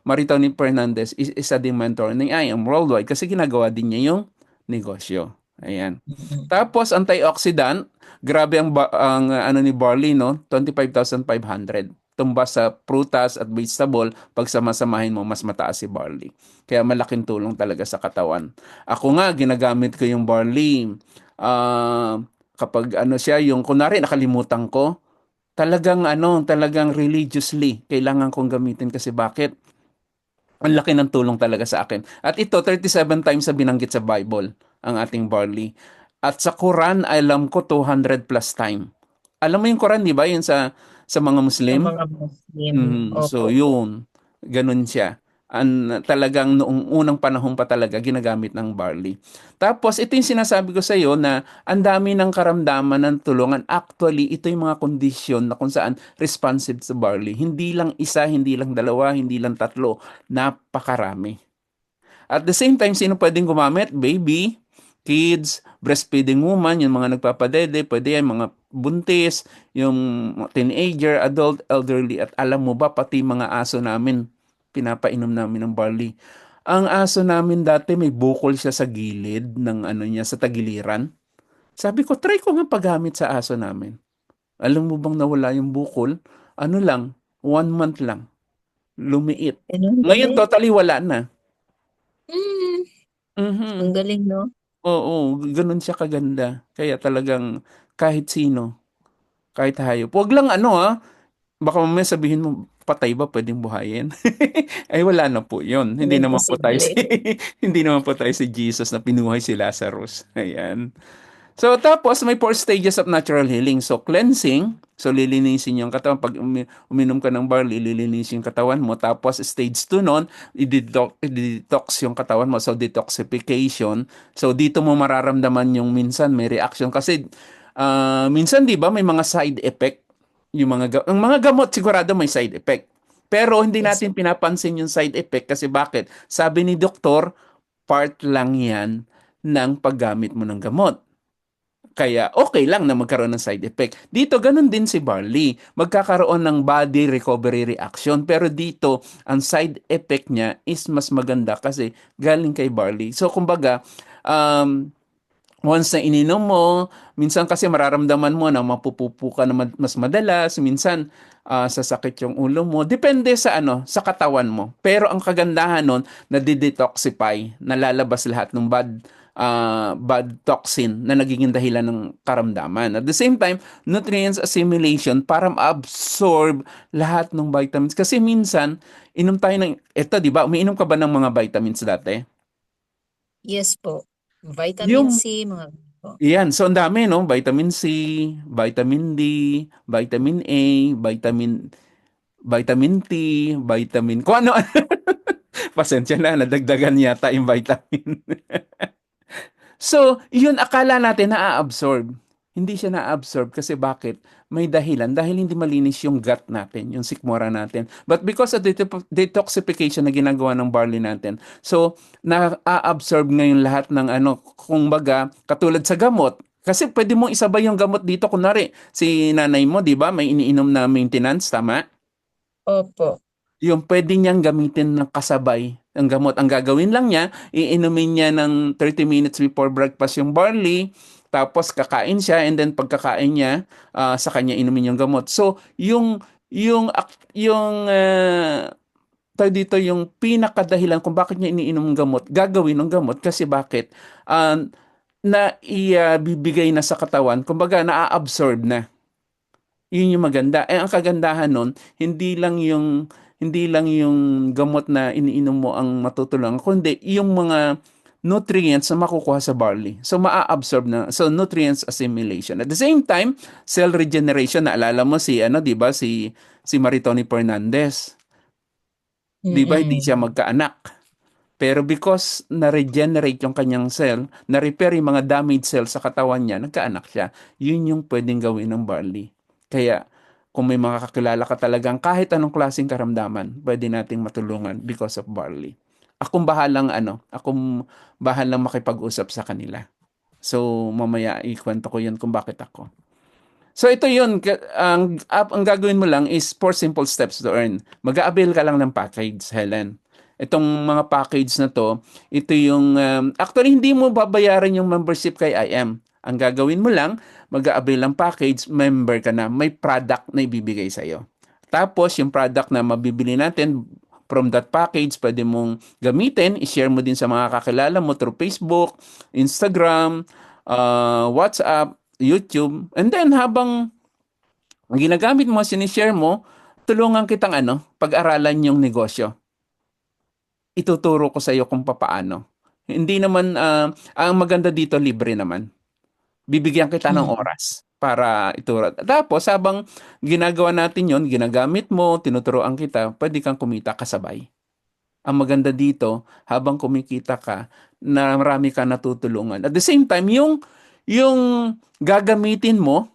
Maritoni Fernandez is isa ding mentor ng IM Worldwide kasi ginagawa din niya yung negosyo. Ayan. Tapos antioxidant, grabe ang ni barley, no? 25,500. Tumbas sa prutas at vegetable, pag sama-samahin mo, mas mataas si barley. Kaya malaking tulong talaga sa katawan. Ako nga, ginagamit ko yung barley. Kapag siya, yung kunwari nakalimutan ko, talagang religiously kailangan kong gamitin kasi bakit? Ang laki ng tulong talaga sa akin. At ito 37 times na binanggit sa Bible ang ating barley. At sa Quran, alam ko 200 plus time. Alam mo yung Quran, di ba? Yun sa mga Muslim. Sa mga Muslim. So yun, ganun siya. Talagang noong unang panahon pa talaga ginagamit ng barley. Tapos ito yung sinasabi ko sa iyo na ang dami ng karamdaman ng tulungan. Actually, ito yung mga kondisyon na kung saan responsive sa barley. Hindi lang isa, hindi lang dalawa, hindi lang tatlo. Napakarami. At the same time, sino pwedeng gumamit? Baby, kids, breastfeeding woman, yung mga nagpapadede, pwede yan, mga buntis, yung teenager, adult, elderly, at alam mo ba, pati mga aso namin, pinapainom namin ng barley. Ang aso namin dati may bukol siya sa gilid ng ano niya, sa tagiliran. Sabi ko, try ko nga paggamit sa aso namin. Alam mo bang nawala yung bukol? Ano lang, 1 month lang. Lumiit. Ganun Ngayon, galing. totally wala na. Hmm, ang Mhm. galing, no? Oo, gano'n siya kaganda. Kaya talagang kahit sino, kahit hayop. Wag lang ano, baka mamaya sabihin mo, patay ba puwedeng buhayin? Ay wala na po 'yun. Hindi Hindi naman po tayo posible. si hindi naman po tayo si Jesus na pinuhay si Lazarus, ayan. So tapos may 4 stages of natural healing. So cleansing, so lilinisin yung katawan. Pag uminom ka ng barley, lilinisin yung katawan mo. Tapos stage 2 nun, i-detox yung katawan mo. So detoxification. So dito mo mararamdaman yung minsan may reaction. Kasi minsan di ba may mga side effect. Ang mga gamot sigurado may side effect. Pero hindi Yes. natin pinapansin yung side effect kasi bakit? Sabi ni doktor, part lang yan ng paggamit mo ng gamot. Kaya okay lang na magkaroon ng side effect. Dito, ganun din si barley. Magkakaroon ng body recovery reaction. Pero dito, ang side effect niya is mas maganda kasi galing kay barley. So, kumbaga, once na ininom mo, minsan kasi mararamdaman mo na mapupupo ka na mas madalas, minsan sasakit yung ulo mo. Depende sa sa katawan mo. Pero ang kagandahan nun, na-detoxify, nalalabas lahat ng bad toxin na nagiging dahilan ng karamdaman. At the same time, nutrients assimilation para ma-absorb lahat ng vitamins. Kasi minsan, inom tayo eto, di ba? Umiinom ka ba ng mga vitamins dati? Yes po. Vitamin Yung C, mga po. Yan, so ang dami, no? Vitamin C, vitamin D, vitamin A, vitamin T, vitamin, kung ano. Pasensya na, nadagdagan yata yung vitamin. So, yun akala natin na-absorb. Hindi siya na-absorb kasi bakit? May dahilan. Dahil hindi malinis yung gut natin, yung sikmura natin. But because of the detoxification na ginagawa ng barley natin, so, na-absorb ngayon lahat ng kung baga, katulad sa gamot. Kasi pwede mong isabay yung gamot dito. Kunwari, si nanay mo, di ba, may iniinom na maintenance, tama? Opo. Yung pwede niyang gamitin ng kasabay ang gamot. Ang gagawin lang niya, iinumin niya ng 30 minutes before breakfast yung barley, tapos kakain siya, and then pagkakain niya, sa kanya inumin yung gamot. So, tawag dito, yung pinakadahilan kung bakit niya iniinom ng gamot, gagawin ng gamot kasi bakit? Na bibigay na sa katawan, kumbaga na-absorb na. Yun yung maganda. Ang kagandahan nun, hindi lang yung gamot na iniinom mo ang matutulungan, kundi yung mga nutrients na makukuha sa barley. So, maa-absorb na. So, nutrients assimilation. At the same time, cell regeneration. Naalala mo di ba, si Maritoni Fernandez. Di ba, hindi siya magkaanak. Pero because na-regenerate yung kanyang cell, na-repair yung mga damaged cells sa katawan niya, nagkaanak siya. Yun yung pwedeng gawin ng barley. Kaya, kung may mga kakilala ka talagang kahit anong klaseng karamdaman, pwede nating matulungan because of barley. Akong bahalang makipag-usap sa kanila. So, mamaya ikwento ko yun kung bakit ako. So, ito yun. Ang gagawin mo lang is 4 simple steps to earn. Mag-a-avail ka lang ng package, Helen. Itong mga package na to, ito yung, actually, hindi mo babayaran yung membership kay IM. Ang gagawin mo lang, mag-a-avail ng package, member ka na, may product na ibibigay sa'yo. Tapos, yung product na mabibili natin from that package, pwede mong gamitin, i-share mo din sa mga kakilala mo through Facebook, Instagram, WhatsApp, YouTube. And then, habang ginagamit mo, sinishare mo, tulungan kitang pag-aralan yung negosyo. Ituturo ko sa iyo kung papaano. Hindi naman, ang maganda dito, libre naman. Bibigyan kita ng oras para ituro. Tapos, habang ginagawa natin yon, ginagamit mo, tinuturoan kita, pwede kang kumita kasabay. Ang maganda dito, habang kumikita ka, na marami ka natutulungan. At the same time, yung gagamitin mo,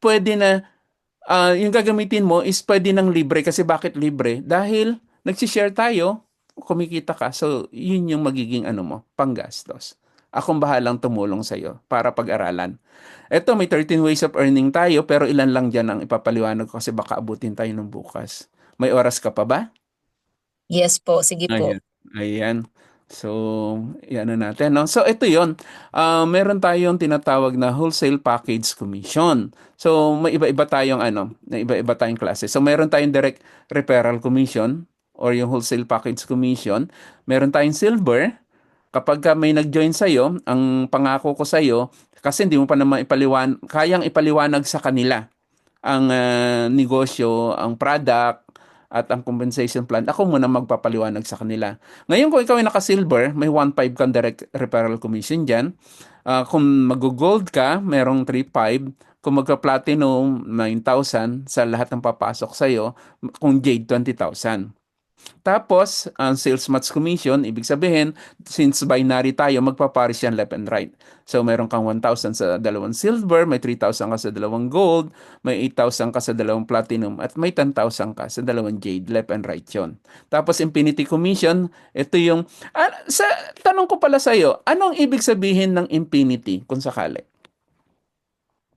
pwede na, yung gagamitin mo is pwede ng libre. Kasi bakit libre? Dahil nagsishare tayo, kumikita ka. So, yun yung magiging panggastos. Akong bahalang tumulong sa iyo para pag-aralan. Ito, may 13 ways of earning tayo, pero ilan lang dyan ang ipapaliwanag ko kasi baka abutin tayo ng bukas. May oras ka pa ba? Yes po, sige po. Ayan. Ayan. So, yan na natin, no? So, ito yon. Meron tayong tinatawag na wholesale package commission. So, may iba-iba tayong may iba-iba tayong klase. So, meron tayong direct referral commission or yung wholesale package commission. Meron tayong silver. Kapag may nag-join sa'yo, ang pangako ko sa'yo, kasi hindi mo pa naman kayang ipaliwanag sa kanila ang negosyo, ang product, at ang compensation plan, ako muna magpapaliwanag sa kanila. Ngayon, kung ikaw ay naka-silver, may 1.5 kang direct referral commission dyan. Kung mag-gold ka, merong 3.5. Kung magka-platinum, 9,000 sa lahat ng papasok sa'yo. Kung jade, 20,000. Tapos, ang sales match commission, ibig sabihin, since binary tayo, magpaparis yan left and right. So, meron kang 1,000 sa dalawang silver, may 3,000 ka sa dalawang gold, may 8,000 ka sa dalawang platinum, at may 10,000 ka sa dalawang jade, left and right yon. Tapos, infinity commission, ito yung, tanong ko pala sa'yo, anong ibig sabihin ng infinity, kung sakali?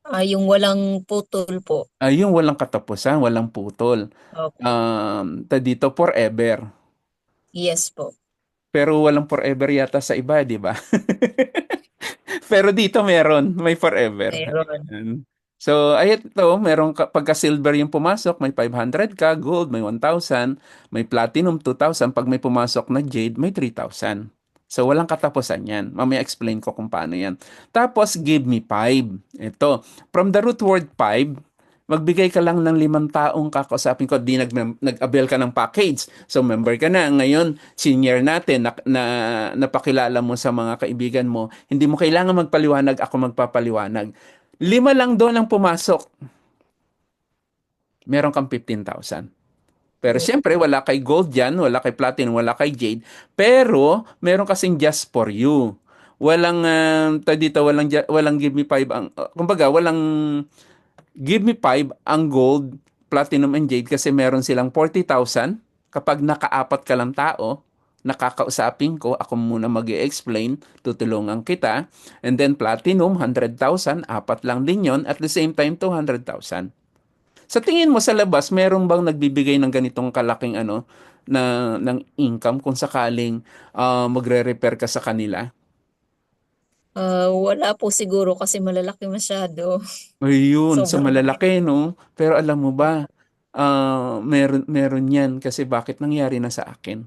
Yung walang putol po. Yung walang katapusan, walang putol. Opo. Dito, forever. Yes po. Pero walang forever yata sa iba, di ba? Pero dito may forever. Meron. So, ito, pagka silver yung pumasok, may 500 ka, gold, may 1,000, may platinum, 2,000. Pag may pumasok na jade, may 3,000. So, walang katapusan yan. Mamaya explain ko kung paano yan. Tapos, give me 5. Ito, from the root word 5, magbigay ka lang ng 5 taong kakausapin ko. Di nag-avail ka ng package. So, member ka na. Ngayon, senior natin, napakilala mo sa mga kaibigan mo. Hindi mo kailangan magpaliwanag, ako magpapaliwanag. 5 lang doon ang pumasok. Meron kang 15,000. Pero siyempre, wala kay gold dyan, wala kay platinum, wala kay jade. Pero, meron kasing just for you. Walang, walang give me 5. Kumbaga, walang give me 5 ang gold, platinum, and jade kasi meron silang 40,000. Kapag nakaapat ka lang tao, nakakausapin ko, ako muna mag-i-explain, tutulungan kita. And then platinum, 100,000, 4 lang din yon. At the same time, 200,000. Sa tingin mo sa labas, meron bang nagbibigay ng ganitong kalaking ng income kung sakaling magre-repair ka sa kanila? Wala po siguro kasi malalaki masyado. Ayun, so Sobrang malalaki, no? Pero alam mo ba, meron yan kasi bakit nangyari na sa akin?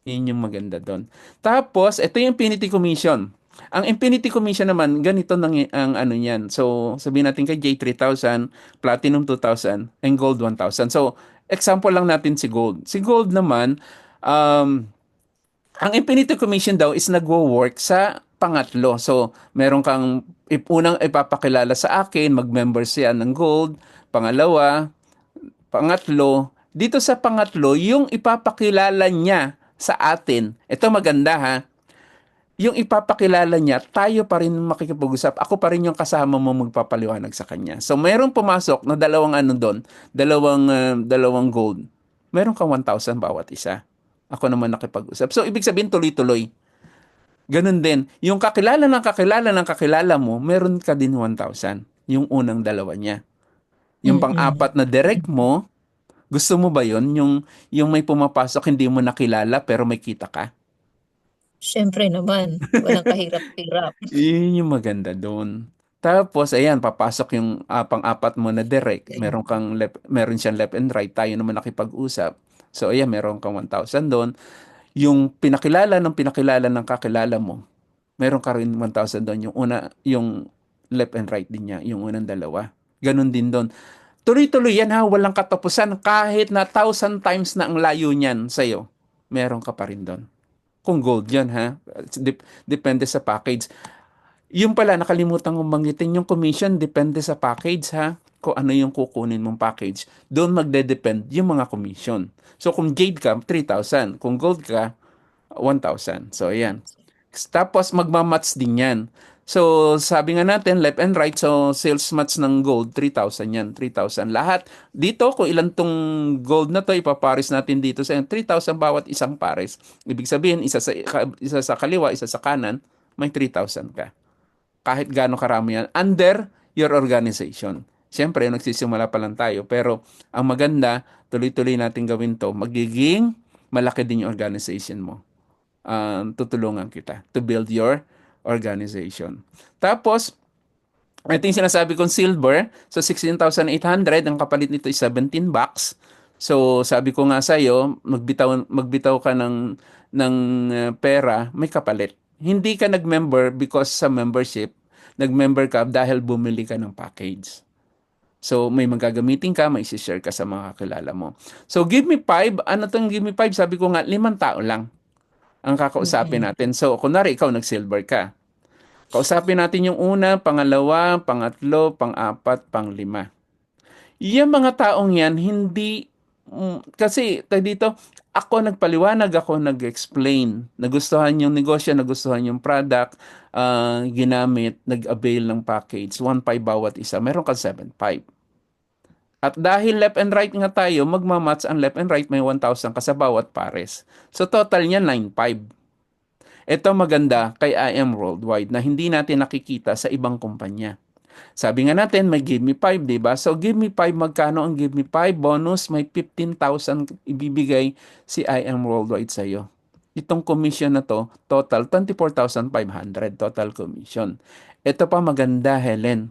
Yun yung maganda doon. Tapos, ito yung Infinity Commission. Ang Infinity Commission naman, ganito ang ano niyan. So, sabihin natin kay J 3,000, Platinum 2,000, and Gold 1,000. So, example lang natin si Gold. Si Gold naman, ang Infinity Commission daw is nagwo-work sa pangatlo. So, meron kang unang ipapakilala sa akin, mag-member siya ng Gold. Pangalawa, pangatlo, dito sa pangatlo, yung ipapakilala niya sa atin, ito maganda ha, yung ipapakilala niya, tayo pa rin makikipag-usap. Ako pa rin yung kasama mo magpapaliwanag sa kanya. So, mayroong pumasok na dalawang dalawang gold. Meron kang 1,000 bawat isa. Ako naman nakipag-usap. So, ibig sabihin tuloy-tuloy. Ganun din. Yung kakilala ng kakilala mo, meron ka din 1,000. Yung unang dalawa niya. Yung pang-apat na direct mo, gusto mo ba yun? Yung may pumapasok, hindi mo nakilala, pero may kita ka? Siyempre naman, walang kahirap-hirap. Yun yung maganda doon. Tapos, ayan, papasok yung pang-apat mo na direct. Meron siyang left and right. Tayo naman nakipag-usap. So, ayan, meron kang 1,000 doon. Yung pinakilala ng kakilala mo, meron ka rin 1,000 doon. Yung left and right din niya, yung unang dalawa. Ganun din doon. Tuloy-tuloy yan ha, walang katapusan. Kahit na 1,000 times na ang layo niyan sa'yo, meron ka pa rin doon. Kung gold yan ha, depende sa package. Yung pala, nakalimutan kong banggitin, yung commission depende sa package ha, kung ano yung kukunin mong package. Doon magde-depend yung mga commission. So kung jade ka, 3,000. Kung gold ka, 1,000. So ayan. Tapos magmamatch din yan. So sabi nga natin, left and right, so sales match ng gold, 3,000 yan. 3,000 lahat. Dito, kung ilan tong gold na to, ipapares natin dito sa 3,000 bawat isang pares. Ibig sabihin, isa sa kaliwa, isa sa kanan, may 3,000 ka. Kahit gaano karami yan, under your organization. Siyempre, nagsisimula pa lang tayo. Pero, ang maganda, tuloy-tuloy natin gawin to. Magiging malaki din yung organization mo. Tutulungan kita to build your organization. Tapos, ito yung sinasabi kong silver. So, 16,800. Ang kapalit nito is $17. So, sabi ko nga sa'yo, magbitaw ka ng pera, may kapalit. Hindi ka nag-member because sa membership, nag-member ka dahil bumili ka ng package. So, may magagamitin ka, may isi-share ka sa mga kakilala mo. So, give me 5. Ano itong give me 5? Sabi ko nga, 5 tao lang ang kakausapin natin. So, kunwari, ikaw nag-silver ka. Kausapin natin yung una, pangalawa, pangatlo, pang-apat, pang-5. Yung mga taong yan, hindi, kasi dito, ako nagpaliwanag, ako nag-explain. Nagustuhan yung negosyo, nagustuhan yung product, ginamit, nag-avail ng package. 1.5 bawat isa. Meron ka 7.5. At dahil left and right nga tayo, magmamatch ang left and right, may 1,000 ka sa bawat pares. So total niya 9.5. Ito maganda kay IM Worldwide na hindi natin nakikita sa ibang kumpanya. Sabi nga natin, may give me 5, diba? So give me 5, magkano ang give me 5? Bonus, may 15,000 ibibigay si IM Worldwide sa'yo. Itong commission na to, total 24,500 total commission. Ito pa maganda, Helen.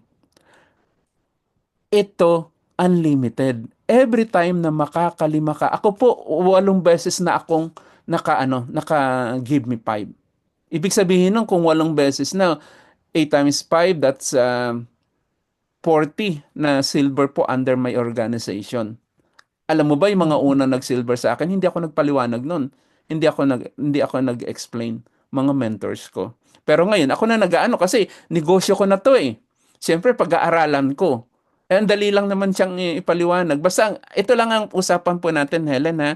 Ito, unlimited. Every time na makakalima ka, ako po, 8 beses na akong naka-give me 5. Ibig sabihin nun, kung 8 beses na, 8 times 5, that's 40 na silver po under my organization. Alam mo ba, yung mga una nag-silver sa akin, hindi ako nagpaliwanag nun. Hindi ako nag-explain, mga mentors ko. Pero ngayon, ako na nag-aano kasi negosyo ko na to eh. Siyempre, pag-aaralan ko. Ang dali lang naman siyang ipaliwanag. Basta, ito lang ang usapan po natin, Helen, ha?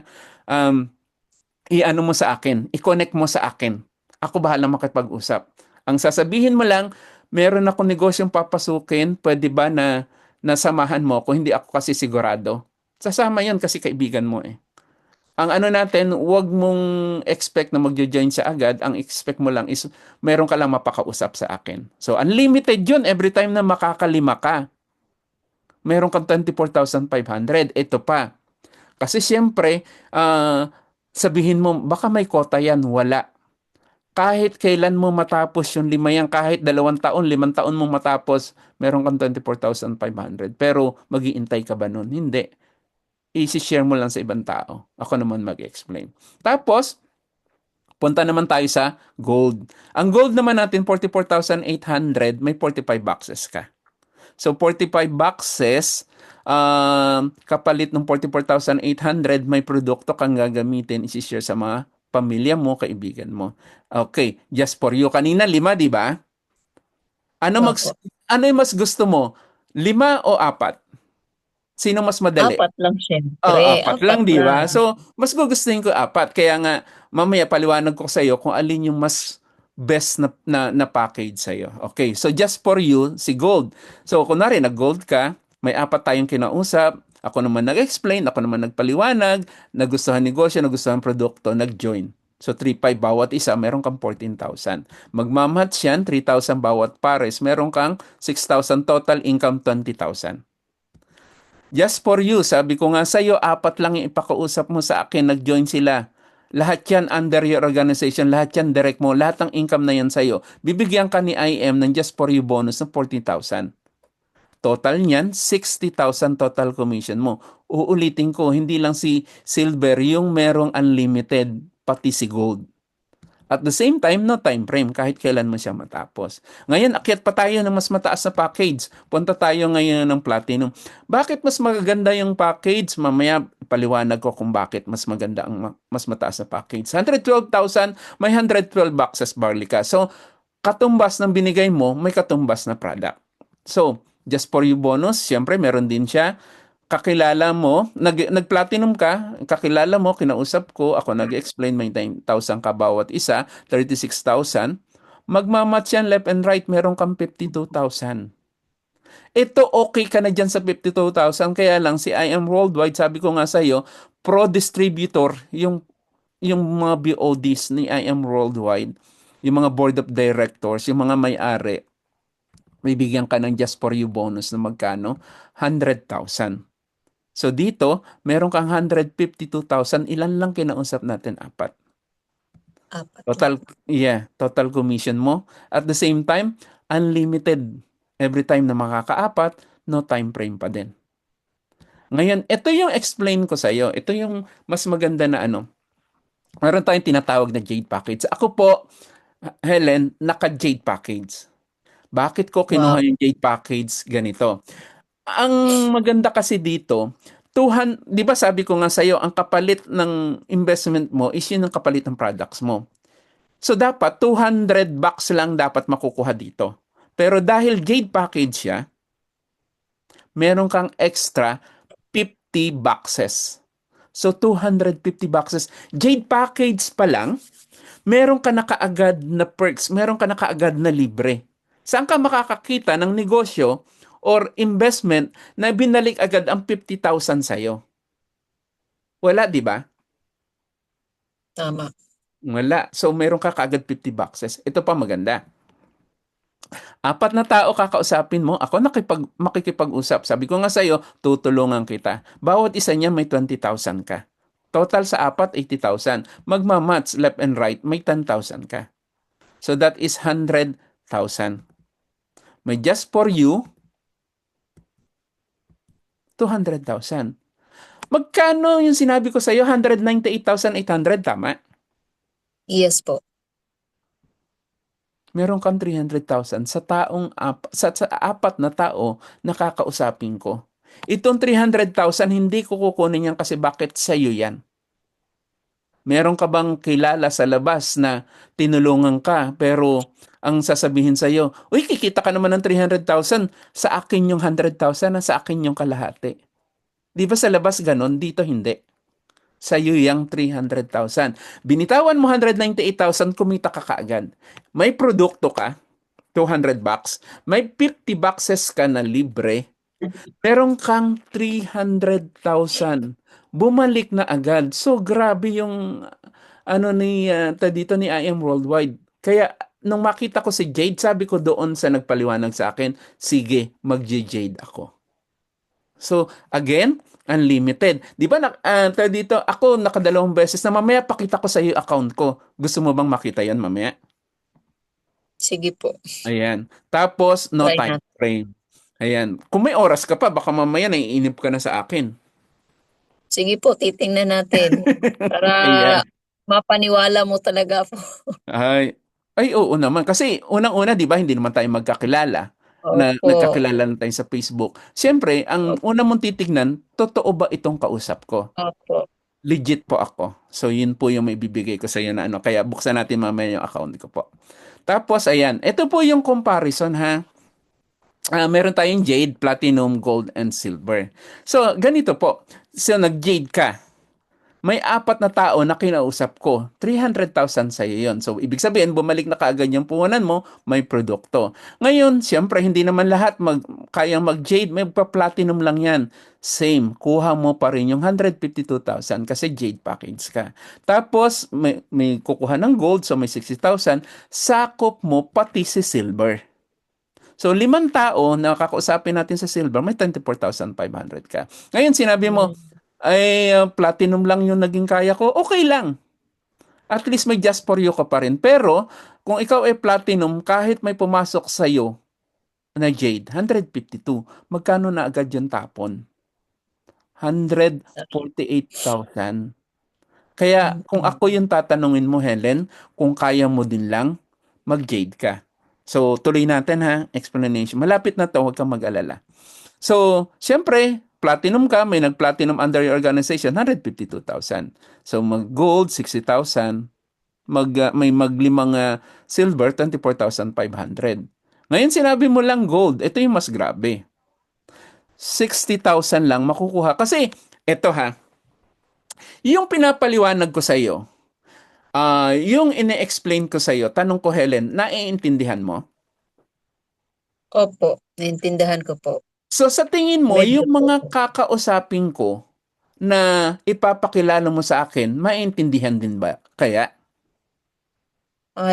I-ano mo sa akin, i-connect mo sa akin. Ako bahala makipag-usap. Ang sasabihin mo lang, meron akong negosyong papasukin, pwede ba na nasamahan mo ako? Hindi ako kasi sigurado. Sasama yan kasi kaibigan mo eh. Ang ano natin, huwag mong expect na mag-join siya agad. Ang expect mo lang is meron ka lang mapakausap sa akin. So, unlimited yun every time na makakalima ka. Meron kang 24,500. Ito pa. Kasi siyempre, sabihin mo, baka may quota yan. Wala. Kahit kailan mo matapos yung 5 yan, kahit 2 taon, 5 taon mo matapos, meron kang 24,500. Pero, mag-iintay ka ba nun? Hindi. I-share mo lang sa ibang tao. Ako naman mag-explain. Tapos, punta naman tayo sa gold. Ang gold naman natin, 44,800, may 45 boxes ka. So, 45 boxes, kapalit ng 44,800, may produkto kang gagamitin, i-share sa mga pamilya mo, kaibigan mo. Okay, just for you. Kanina, 5, di ba? Ano yung mas gusto mo? 5 o 4? Sino mas madali? 4 lang syempre. 4 lang, di ba? So, mas gugustuhin ko 4. Kaya nga, mamaya paliwanag ko sa iyo kung alin yung mas best na package sa iyo. Okay, so just for you, si gold. So, kunwari, nag-gold ka, may 4 tayong kinausap, ako naman nag-explain, ako naman nagpaliwanag, nagustuhan negosyo, nagustuhan produkto, nag-join. So, 3,500 bawat isa, meron kang 14,000. Magmamatch yan, 3,000 bawat pares, meron kang 6,000 total income, 20,000. Just for you, sabi ko nga sa'yo, 4 lang yung ipakausap mo sa akin, nag-join sila. Lahat yan under your organization, lahat yan direct mo, lahat ng income na yan sa'yo. Bibigyan ka ni IM ng just for you bonus ng 40,000. Total niyan, 60,000 total commission mo. Uulitin ko, hindi lang si silver yung merong unlimited, pati si gold. At the same time, no time frame, kahit kailan mo siya matapos. Ngayon, akyat pa tayo ng mas mataas na package. Punta tayo ngayon ng platinum. Bakit mas maganda yung package? Mamaya, paliwanag ko kung bakit mas maganda ang mas mataas na package. 112,000, may 112 boxes barley ka. So, katumbas ng binigay mo, may katumbas na product. So, just for you bonus, siyempre meron din siya. Kakilala mo, nag-platinum ka, kakilala mo, kinausap ko, ako nag-explain, may 9,000 ka bawat isa, 36,000. Magmamatch yan left and right, meron kang 52,000. Ito okay ka na dyan sa 52,000, kaya lang si IM Worldwide, sabi ko nga sa'yo, pro-distributor, yung mga BODs ni IM Worldwide, yung mga board of directors, yung mga may-ari, bibigyan ka ng just for you bonus na magkano? 100,000. So dito, meron kang 152,000, ilan lang kinausap natin? 4. Apat Total, lang. total commission mo. At the same time, unlimited. Every time na makakaapat, no time frame pa din. Ngayon, ito yung explain ko sa'yo. Ito yung mas maganda na ano. Meron tayong tinatawag na Jade Package. Ako po, Helen, naka-Jade Package. Bakit ko kinuha Wow. yung Jade Package? Ganito. Ang maganda kasi dito, 'di ba sabi ko nga sa'yo, ang kapalit ng investment mo is yun ang kapalit ng products mo. So dapat $200 lang dapat makukuha dito. Pero dahil Jade Package siya, meron kang extra 50 boxes. So 250 boxes. Jade Package pa lang, meron ka na kaagad na perks, meron ka na kaagad na libre. Saan ka makakakita ng negosyo or investment na binalik agad ang 50,000 sa'yo? Wala, di ba? Tama. Wala. So, meron ka kaagad 50 boxes. Ito pa maganda. 4 na tao kakausapin mo. Ako makikipag-usap. Sabi ko nga sa'yo, tutulungan kita. Bawat isa niya may 20,000 ka. Total sa 4, 80,000. Magmamatch left and right, may 10,000 ka. So, that is 100,000. May just for you, 200,000. Magkano yung sinabi ko sa'yo? 198,800, tama? Yes po. Meron kang 300,000 sa sa 4 na tao na kakausapin ko. Itong 300,000, hindi ko kukunin yan kasi bakit sa'yo yan? Meron ka bang kilala sa labas na tinulungan ka pero ang sasabihin sa'yo, uy, kikita ka naman ng 300,000, sa akin yung 100,000 na sa akin yung kalahati. Di ba sa labas ganon? Dito hindi. Sa'yo yung 300,000. Binitawan mo 198,000, kumita ka kaagad. May produkto ka, $200. May 50 boxes ka na libre. Meron kang 300,000. Bumalik na agad. So, grabe yung dito ni I Am Worldwide. Kaya, nung makita ko si Jade, sabi ko doon sa nagpaliwanag sa akin, sige, mag-Jade ako. So, again, unlimited. Di ba, dito, ako nakadalawang beses na mamaya pakita ko sa iyo account ko. Gusto mo bang makita yan mamaya? Sige po. Ayan. Tapos, no Try time natin. frame. Ayan. Kung may oras ka pa, baka mamaya naiinip ka na sa akin. Sige po, titingnan natin. Para Ayan. mapaniwala mo talaga po. Ay, oo naman. Kasi, unang-una, di ba, hindi naman tayo magkakilala. Na Opo. nagkakilala na tayo sa Facebook. Siyempre, ang una mong titignan, totoo ba itong kausap ko? Opo. Legit po ako. So, yun po yung may bibigay ko sa iyo na ano. Kaya buksan natin mamaya yung account ko po. Tapos, ayan. Ito po yung comparison, ha? Meron tayong Jade, Platinum, Gold, and Silver. So, ganito po. So, nag-Jade ka. May 4 na tao na kinausap ko. 300,000 sa iyo yun. So, ibig sabihin, bumalik na kaagad yung puhunan mo, may produkto. Ngayon, siyempre, hindi naman lahat kayang mag-Jade. May pa-Platinum lang yan. Same. Kuha mo pa rin yung 152,000 kasi Jade package ka. Tapos, may kukuha ng Gold, so may 60,000. Sakop mo pati si Silver. So, 5 tao na kakausapin natin sa Silver, may 24,500 ka. Ngayon, sinabi mo, ay Platinum lang yung naging kaya ko, okay lang. At least may just for you ka pa rin. Pero, kung ikaw ay Platinum, kahit may pumasok sa'yo na Jade, 152, magkano na agad yung tapon? 148,000. Kaya, kung ako yung tatanungin mo, Helen, kung kaya mo din lang, mag-Jade ka. So, tuloy natin ha, explanation. Malapit na to, huwag kang mag-alala. So, siyempre, Platinum ka, may nag-Platinum under your organization, 152,000. So, mag-Gold, 60,000. May mag-5 Silver, 24,500. Ngayon, sinabi mo lang Gold. Ito yung mas grabe. 60,000 lang makukuha. Kasi, ito ha, yung pinapaliwanag ko sa iyo, yung ine-explain ko sa iyo, tanong ko Helen, naiintindihan mo? Opo, naintindihan ko po. So sa tingin mo, Medyo yung mga kakausapin ko na ipapakilala mo sa akin, maintindihan din ba? Kaya?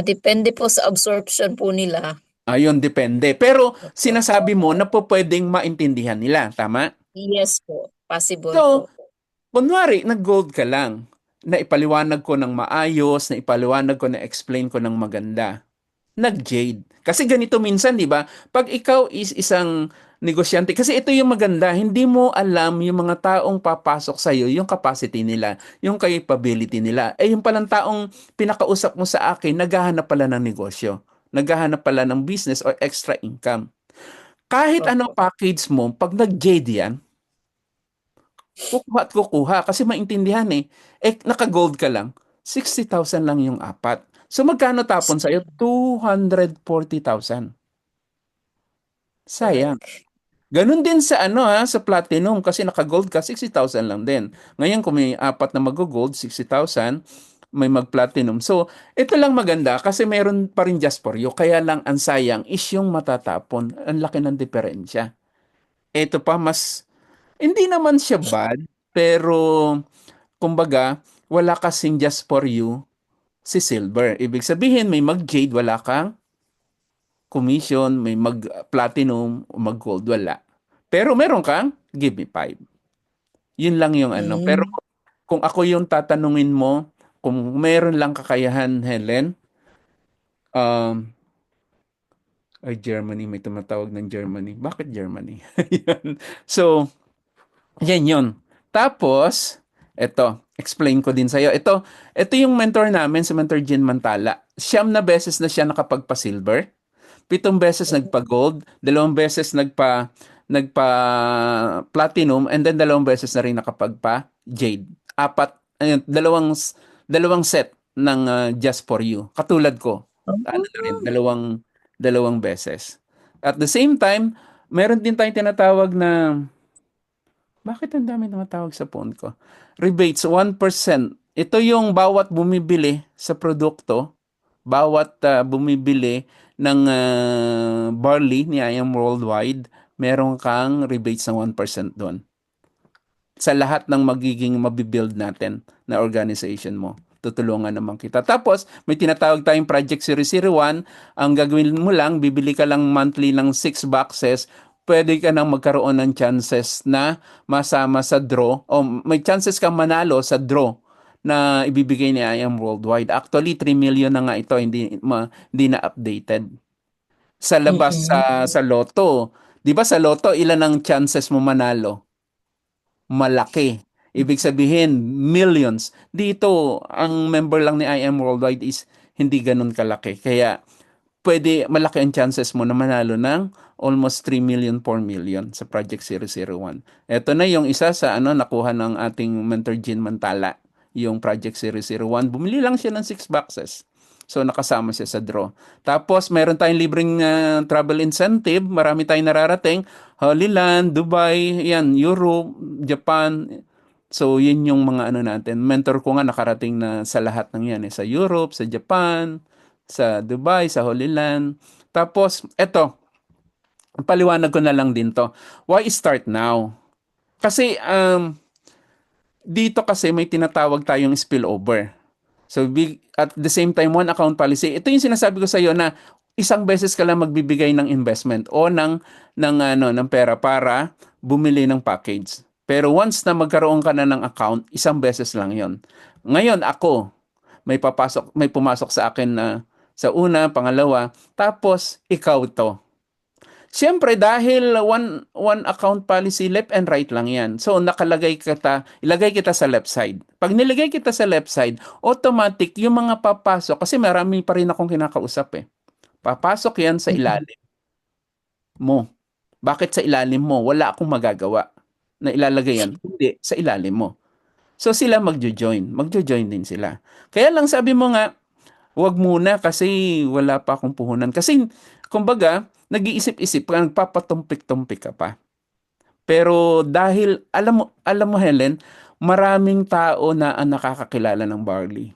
Depende po sa absorption po nila. Ayun, depende. Pero sinasabi mo na po pwedeng maintindihan nila, tama? Yes po. Possible So, po. kunwari, nag-gold ka lang, na ipaliwanag ko ng maayos, na ipaliwanag ko, na explain ko ng maganda. Nag-jade. Kasi ganito minsan, di ba? Pag ikaw is isang negosyante, kasi ito yung maganda, hindi mo alam yung mga taong papasok sa'yo, yung capacity nila, yung capability nila. Eh, yung palang taong pinakausap mo sa akin, naghahanap pala ng negosyo. Naghahanap pala ng business or extra income. Kahit anong package mo, pag nag-jade yan, kukuha at kukuha kasi maintindihan eh. Eh, naka-gold ka lang, 60,000 lang yung apat. So, magkano tapon sa'yo? 240,000. Sayang. Correct. Ganun din sa sa platinum kasi naka-gold ka, 60,000 lang din. Ngayon, kung may apat na mag-gold, 60,000, may mag-platinum. So, ito lang maganda kasi meron pa rin just for you. Kaya lang ang sayang is yung matatapon. Ang laki ng diferensya. Ito pa, hindi naman siya bad, pero kumbaga, wala kasing just for you si silver. Ibig sabihin, may mag-jade, wala kang commission, may mag-platinum, mag-gold, wala. Pero meron kang, give me 5. Yun lang yung Pero kung ako yung tatanungin mo, kung meron lang kakayahan, Helen, ay Germany, may tumatawag ng Germany. Bakit Germany? Yan. So, yan yun. Tapos, explain ko din sa'yo. Ito yung mentor namin, si Mentor Jean Mantala. 9 na beses na siya nakapagpa-silver. 7 beses nagpa-gold. 2 beses nagpa-platinum. And then 2 beses na rin nakapagpa-jade. 4, ayun, dalawang set ng Just For You. Katulad ko. Na rin, dalawang beses. At the same time, meron din tayong tinatawag na bakit ang dami tumatawag sa phone ko? Rebates, 1%. Ito yung bawat bumibili sa produkto, bawat bumibili ng barley ni I Am Worldwide, meron kang rebates ng 1% doon. Sa lahat ng magiging mabibuild natin na organization mo. Tutulungan naman kita. Tapos, may tinatawag tayong Project 001. Ang gagawin mo lang, bibili ka lang monthly ng 6 boxes, pwede ka nang magkaroon ng chances na masama sa draw o may chances kang manalo sa draw na ibibigay ni I Am Worldwide. Actually, 3 million na nga ito, hindi na updated. Sa labas sa Lotto. 'Di ba sa Lotto, ilan ang chances mo manalo? Malaki. Ibig sabihin, millions. Dito, ang member lang ni I Am Worldwide is hindi ganun kalaki. Kaya, malaki ang chances mo na manalo ng almost 3 million, 4 million sa Project 001. Ito na yung isa sa nakuha ng ating mentor Jean Mantala, yung Project 001. Bumili lang siya ng 6 boxes. So, nakasama siya sa draw. Tapos, meron tayong libreng travel incentive. Marami tayong nararating. Holy Land, Dubai, yan, Europe, Japan. So, yun yung mga natin. Mentor ko nga nakarating na sa lahat ng yan. Sa Europe, sa Japan, sa Dubai, sa Holy Land. Tapos, paliwanag ko na lang din to. Why start now? Kasi, dito kasi may tinatawag tayong spillover. So, at the same time, one account policy. Ito yung sinasabi ko sa iyo na isang beses ka lang magbibigay ng investment o ng pera para bumili ng package. Pero once na magkaroon ka na ng account, isang beses lang yon. Ngayon, ako, may pumasok sa akin na sa una, pangalawa, tapos ikaw to. Siyempre, dahil one account policy, left and right lang yan. So, ilagay kita sa left side. Pag nilagay kita sa left side, automatic yung mga papasok, kasi marami pa rin akong kinakausap eh. Papasok yan sa ilalim mo. Bakit sa ilalim mo? Wala akong magagawa na ilalagay yan. Hindi, sa ilalim mo. So, sila magjo-join. Magjo-join din sila. Kaya lang sabi mo nga, wag muna kasi wala pa akong puhunan. Kasi, kumbaga, nag-iisip-isip ka, nagpapatumpik-tumpik ka pa. Pero dahil, alam mo Helen, maraming tao na ang nakakakilala ng barley.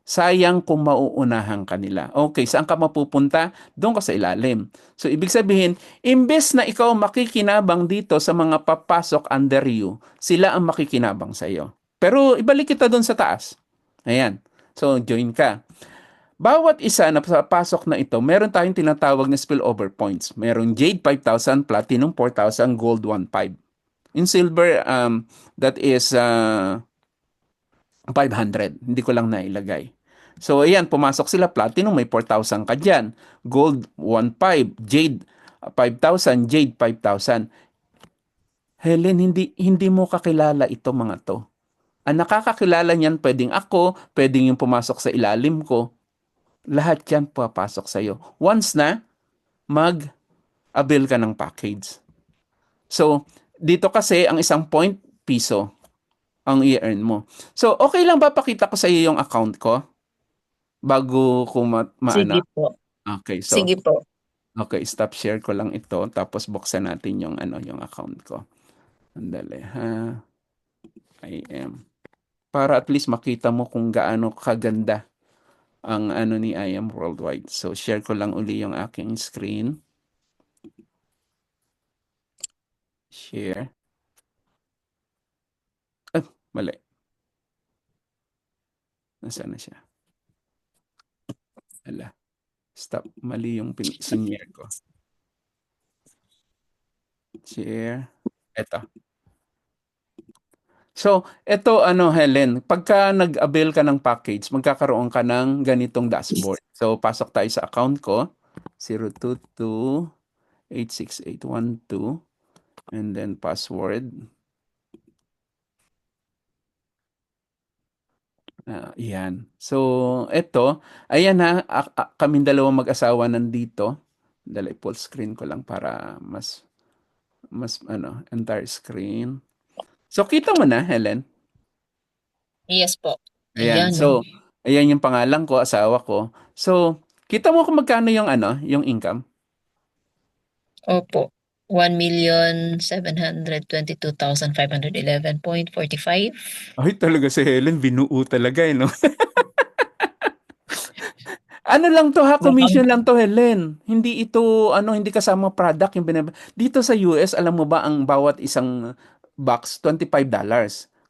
Sayang kung mauunahan ka nila. Okay, saan ka mapupunta? Doon ka sa ilalim. So, ibig sabihin, imbes na ikaw makikinabang dito sa mga papasok under you, sila ang makikinabang sa iyo. Pero ibalik kita doon sa taas. Ayan. So, join ka. Bawat isa na pasok na ito, meron tayong tinatawag na spillover points. Meron Jade 5,000, Platinum 4,000, Gold 1,500. In silver, that is 500. Hindi ko lang nailagay. So, ayan, pumasok sila. Platinum, may 4,000 ka dyan. Gold, 1,500. Jade, 5,000. Jade, 5,000. Helen, hindi mo kakilala ito mga to. Ang nakakakilala niyan, pwedeng ako, pwedeng yung pumasok sa ilalim ko. Lahat yan papasok sa'yo. Once na, mag-avail ka ng package. So, dito kasi, ang isang point, piso ang i-earn mo. So, okay lang ba pakita ko sa iyo yung account ko? Bago ko Sige maano? po. Okay, so, Sige po. okay, stop share ko lang ito. Tapos buksan natin yung, yung account ko. Andali, ha? I am. Para at least makita mo kung gaano kaganda ang ni I am worldwide. So, share ko lang uli yung aking screen. Share. Mali. Nasaan na siya? Ala. Stop. Mali yung sinyer ko. Share. Eto. So, eto Helen, pagka nag-avail ka ng package, magkakaroon ka ng ganitong dashboard. So, pasok tayo sa account ko. 022-86812 and then password. Yan. So, eto, ayan ha, kaming dalawang mag-asawa nandito. Dali, full screen ko lang para mas entire screen. So, kita mo na, Helen? Yes po. Ayan. Ayan. So, ayan yung pangalan ko, asawa ko. So, kita mo kung magkano yung yung income? Opo. 1,722,511.45. Ay, talaga si Helen, binuo talaga, no? Ano lang to ha, commission lang to, Helen. Hindi ito, hindi kasama product yung Dito sa US, alam mo ba, ang bawat isang box, $25.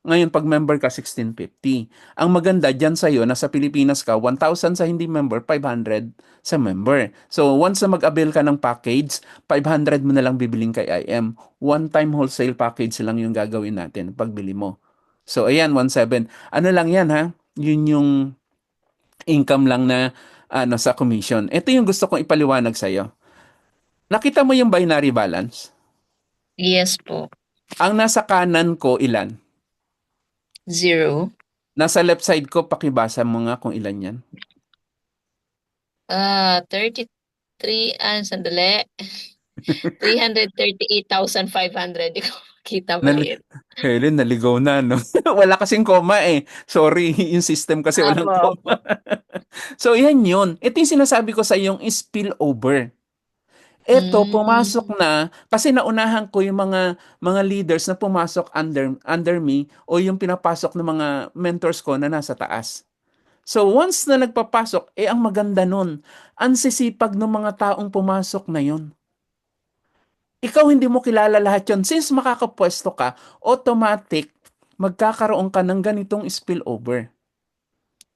Ngayon, pag member ka, $16.50. Ang maganda dyan sa'yo, nasa Pilipinas ka, 1,000 sa hindi member, 500 sa member. So, once na mag-avail ka ng package, 500 mo na lang bibiling kay IM. One-time wholesale package lang yung gagawin natin pagbili mo. So, ayan, 1,700. Ano lang yan, ha? Yun yung income lang na sa commission. Ito yung gusto kong ipaliwanag sa'yo. Nakita mo yung binary balance? Yes po. Ang nasa kanan ko, ilan? 0. Nasa left side ko, pakibasa mo nga kung ilan yan. 33, sandali. 338,500. Di ko makita maliit. Helen, naligaw na, no? Wala kasing comma eh. Sorry, yung system kasi walang comma. So, yan yun. Ito yung sinasabi ko sa yung spillover. Ito, pumasok na, kasi naunahan ko yung mga leaders na pumasok under me o yung pinapasok ng mga mentors ko na nasa taas. So, once na nagpapasok, ang maganda nun, ang sisipag ng mga taong pumasok na yun. Ikaw hindi mo kilala lahat yun. Since makakapwesto ka, automatic, magkakaroon ka ng ganitong spillover.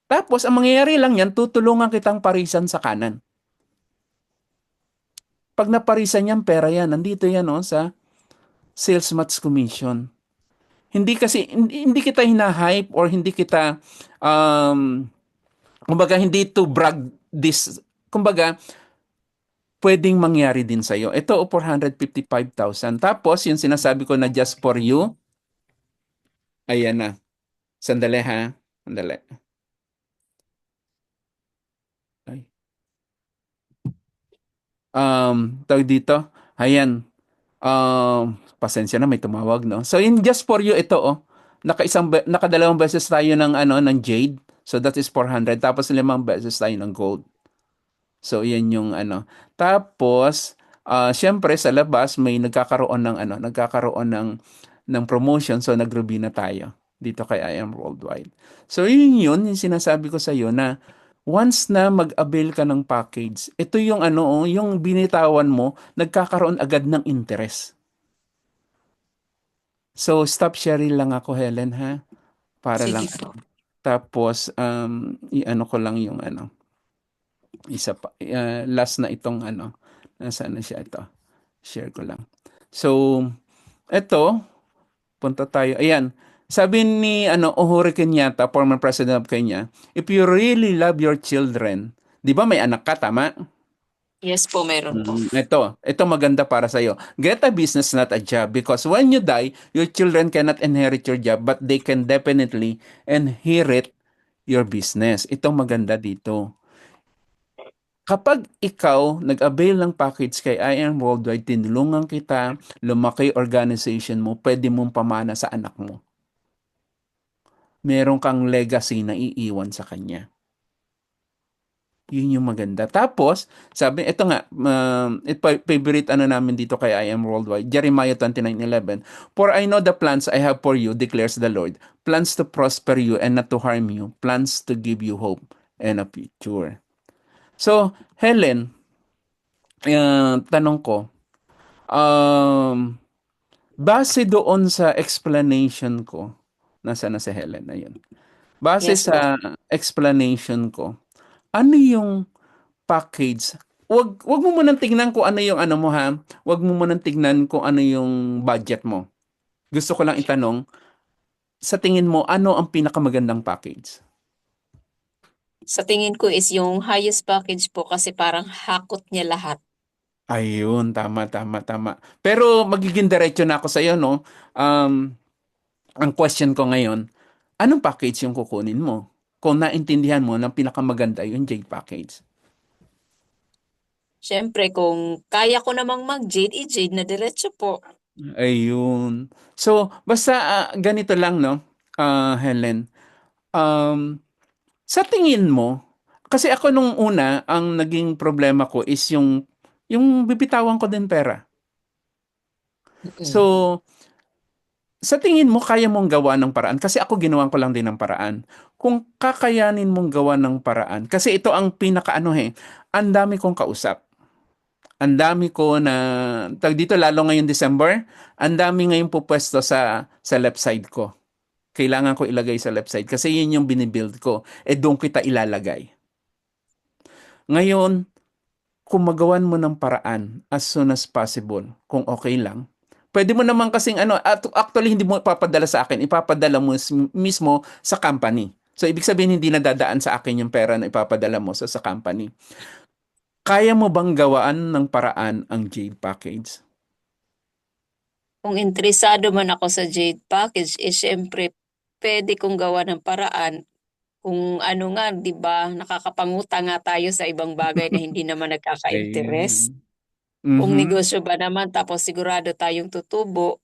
Tapos, ang mangyayari lang yan, tutulungan kitang parisan sa kanan. Pag naparisan yan, pera yan. Nandito yan sa sales match commission. Hindi kita hina-hype or hindi kita, kumbaga, hindi to brag this. Kumbaga, pwedeng mangyari din sa'yo. Ito, 455,000. Tapos, yung sinasabi ko na just for you, ayan na. Sandali ha. Sandali. Ay. Tawag dito. Ayan. Pasensya na, may tumawag, no? So, in just for you, ito, nakadalawang beses tayo ng jade. So, that is 400. Tapos, 5 beses tayo ng gold. So, yan yung Tapos, syempre, sa labas, may nagkakaroon ng promotion. So, nag-ruby na tayo dito kay I Am Worldwide. So, yun yung sinasabi ko sa iyo na once na mag-avail ka ng package, ito yung yung binitawan mo, nagkakaroon agad ng interest. So, stop sharing lang ako, Helen, ha? Para Sige lang. po. Tapos, ko lang yung isa pa. Last na itong nasaan na siya ito? Share ko lang. So, ito, Punta tayo. Ayan. Sabi ni Uhuru Kenyatta, former president of Kenya, if you really love your children, 'di ba may anak ka, tama? Yes po, meron po. Ito maganda para sa iyo. Get a business, not a job, because when you die, your children cannot inherit your job, but they can definitely inherit your business. Ito maganda dito. Kapag ikaw nag-avail ng package kay IM Worldwide, tinulungan kita, lumaki organization mo, pwede mong pamana sa anak mo. Meron kang legacy na iiwan sa kanya. Yun yung maganda. Tapos, sabi, ito nga, favorite namin dito kay IM Worldwide, Jeremiah 29:11. For I know the plans I have for you, declares the Lord. Plans to prosper you and not to harm you. Plans to give you hope and a future. So, Helen, tanong ko, base doon sa explanation ko, nasa na si Helen na yun. Base Yes po. sa explanation ko, ano yung package? Wag mo munang tingnan kung ano yung mo ha. Wag mo munang tingnan kung ano yung budget mo. Gusto ko lang itanong, sa tingin mo, ano ang pinakamagandang package? Sa tingin ko is yung highest package po kasi parang hakot niya lahat. Ayun, tama. Pero magiging diretso na ako sa iyo, no? Ang question ko ngayon, anong package yung kukunin mo? Kung naintindihan mo na pinakamaganda yung Jade package. Siyempre, kung kaya ko namang mag-Jade, i-Jade na diretso po. Ayun. So, basta ganito lang, no, Helen. Sa tingin mo, kasi ako nung una, ang naging problema ko is yung bibitawan ko din pera. So, sa tingin mo, kaya mong gawa ng paraan? Kasi ako ginawan ko lang din ng paraan. Kung kakayanin mong gawa ng paraan, kasi ito ang ang dami kong kausap. Ang dami ko na, dito lalo ngayong December, ang dami ngayong pupwesto sa left side ko. Kailangan ko ilagay sa left side kasi yun yung binibuild ko. Doon kita ilalagay. Ngayon, kung magawan mo ng paraan as soon as possible, kung okay lang, pwede mo naman kasing actually hindi mo ipapadala sa akin, ipapadala mo mismo sa company. So, ibig sabihin hindi na dadaan sa akin yung pera na ipapadala mo sa company. Kaya mo bang gawaan ng paraan ang Jade package? Kung interesado man ako sa Jade package, syempre, pwede kong gawa ng paraan. Kung ano nga, di ba, nakakapangutang nga tayo sa ibang bagay na hindi naman nagkaka-interest. Kung negosyo ba naman, tapos sigurado tayong tutubo,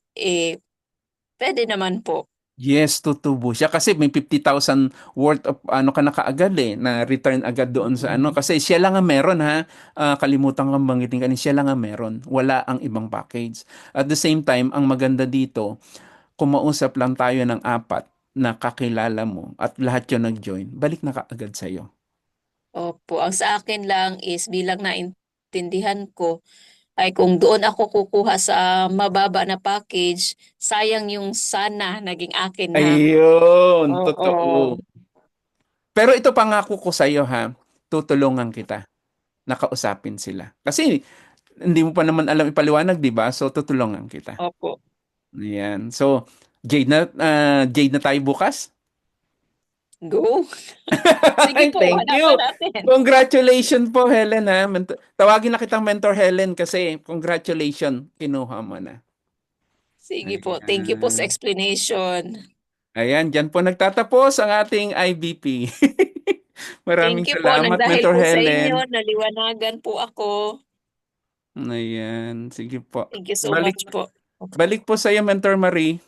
pwede naman po. Yes, tutubo siya kasi may 50,000 worth of ka na kaagad na return agad doon sa kasi siya lang ang meron ha. Kalimutan kang banggitin kanina, siya lang ang meron. Wala ang ibang package. At the same time, ang maganda dito, kung mausap lang tayo ng 4 na kakilala mo at lahat yung nag-join, balik na kaagad sa'yo. Opo, ang sa akin lang is bilang naintindihan ko, ay kung doon ako kukuha sa mababa na package, sayang yung sana naging akin na. Ayun, Oo. totoo. Pero ito pangako ko sa iyo ha, tutulungan kita. Nakausapin sila. Kasi hindi mo pa naman alam ipaliwanag, 'di ba? So tutulungan kita. Opo. Ayan. So Jade na tayo bukas. Go. Sige po, Thank you. natin. Congratulations po, Helen ha. Tawagin na kitang Mentor Helen kasi congratulations, kinuha mo na. Sige po. Thank you po sa explanation. Ayan, dyan po nagtatapos ang ating IBP. Maraming Thank you po. salamat, Dahil Mentor po sa Helen. inyo, naliwanagan po ako. Ayan, sige po. Thank you so much po. Balik po sa iyo, Mentor Marie.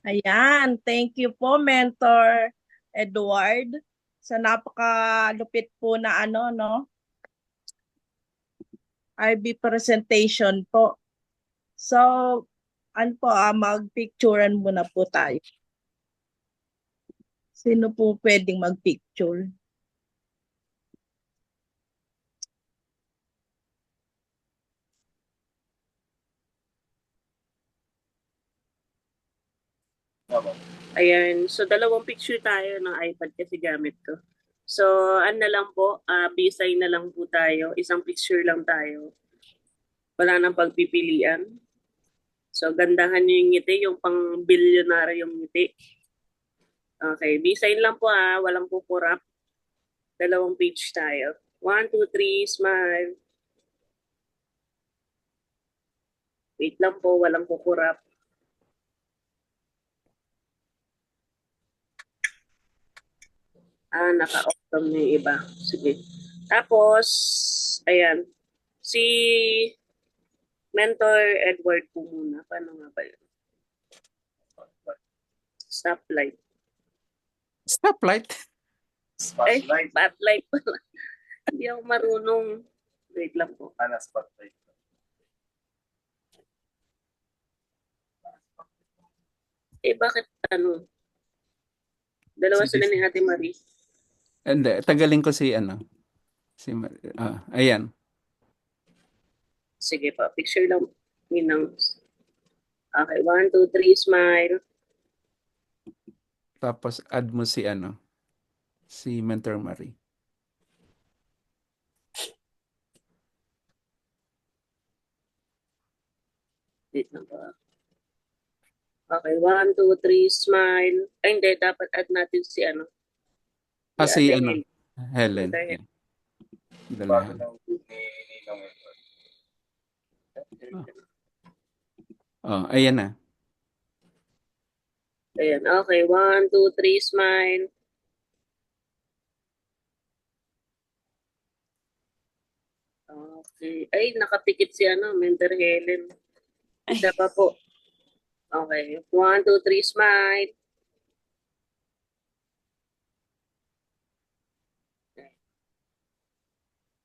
Ayan, thank you po, Mentor Edward, sa napakalupit po na IB presentation po. So, mag-picturean muna po tayo. Sino po pwedeng mag-picture? Ayan. So, dalawang picture tayo ng iPad kasi gamit ko. So, na lang po, B-sign na lang po tayo. Isang picture lang tayo. Wala nang pagpipilian. So, gandahan niyo yung ngiti, yung pang-bilyonary yung ngiti. Okay, B-sign lang po walang pupurap. 2 page tayo. 1, 2, 3, smile. Wait lang po, walang pupurap. Naka-off na yung iba. Sige. Tapos, ayan. Si Mentor Edward po muna. Paano nga ba yun? Stoplight. Stoplight. Spotlight pala. Hindi ako marunong. Wait lang po. Spotlight. Bakit ano? Dalawa Sige. sila ni Ate Marie. Hindi, tagalin ko si ayan. Sige pa, picture lang. Ninang. Okay, 1, 2, 3, smile. Tapos add mo si Mentor Marie. Wait lang pa. Okay, 1, 2, 3, smile. Ay, hindi, dapat add natin si Si Ate Helen. Ate Yeah. Dalahan. Ayan na. Ayan, okay, 1, 2, 3, smile. Okay. Ay, nakapikit si Mentor Helen. Isa pa po. Okay. 1, 2, 3, smile.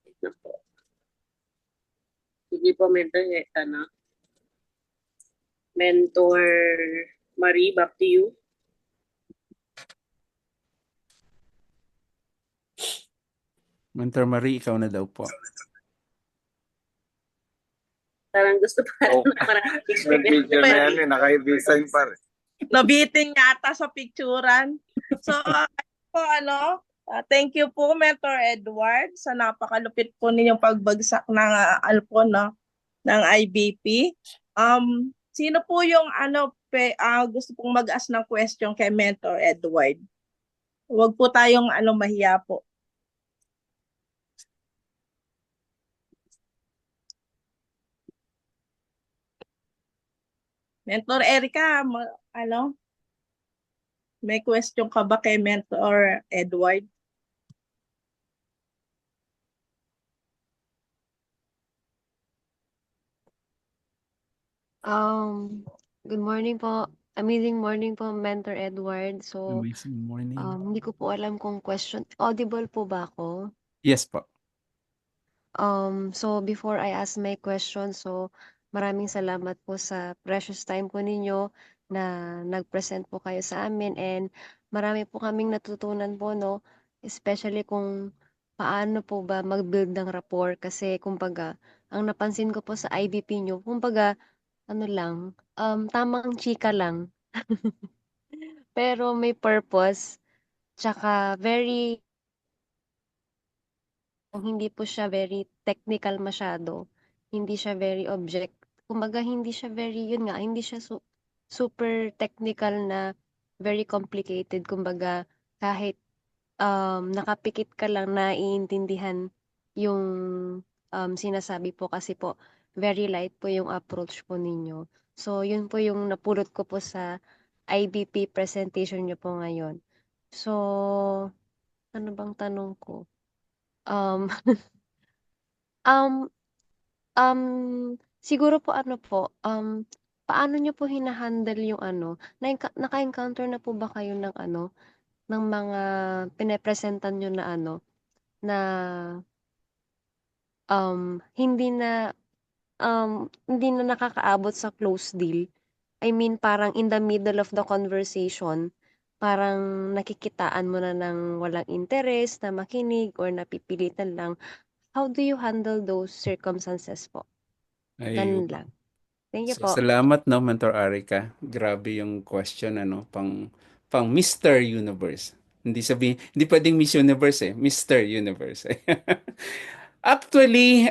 Wait na po. Sige po, Mentor Mentor Marie, back to you. Mentor Marie, ikaw na daw po. Parang gusto pa na Picture na yan, naka-design pa rin. Nabitin yata sa picturan. So, thank you po, Mentor Edward, sa napakalupit po ninyong pagbagsak ng ng IBP. Sino po yung gusto pong mag-ask ng question kay Mentor Edward? Huwag po tayong mahiya po. Mentor Erica, may question ka ba kay Mentor Edward? Good morning po. Amazing morning po, Mentor Edward. So, Amazing morning. hindi ko po alam kung question. Audible po ba ako? Yes po. So before I ask my question, so maraming salamat po sa precious time po ninyo na nag-present po kayo sa amin and marami po kaming natutunan po, no? Especially kung paano po ba mag-build ng rapport kasi kumbaga, ang napansin ko po sa IBP nyo, kumbaga, tamang chika lang. Pero may purpose, tsaka hindi po siya very technical masyado. Hindi siya very kumbaga hindi siya hindi siya super technical na very complicated. Kumbaga kahit nakapikit ka lang naiintindihan yung sinasabi po kasi po very light po yung approach po ninyo. So yun po yung napulot ko po sa IBP presentation nyo po ngayon. So, ano bang tanong ko? Um, um, siguro po paano nyo po hinahandle yung naka-encounter na po ba kayo ng ng mga pinepresentan nyo na na hindi na nakakaabot sa close deal? I mean, parang in the middle of the conversation, parang nakikitaan mo na ng walang interest na makinig or napipilitan lang. How do you handle those circumstances po? Ganun lang. Thank you po. Salamat, no, Mentor Erica. Grabe yung question, pang Mr. Universe. Hindi pwedeng Miss Universe Mr. Universe. Actually,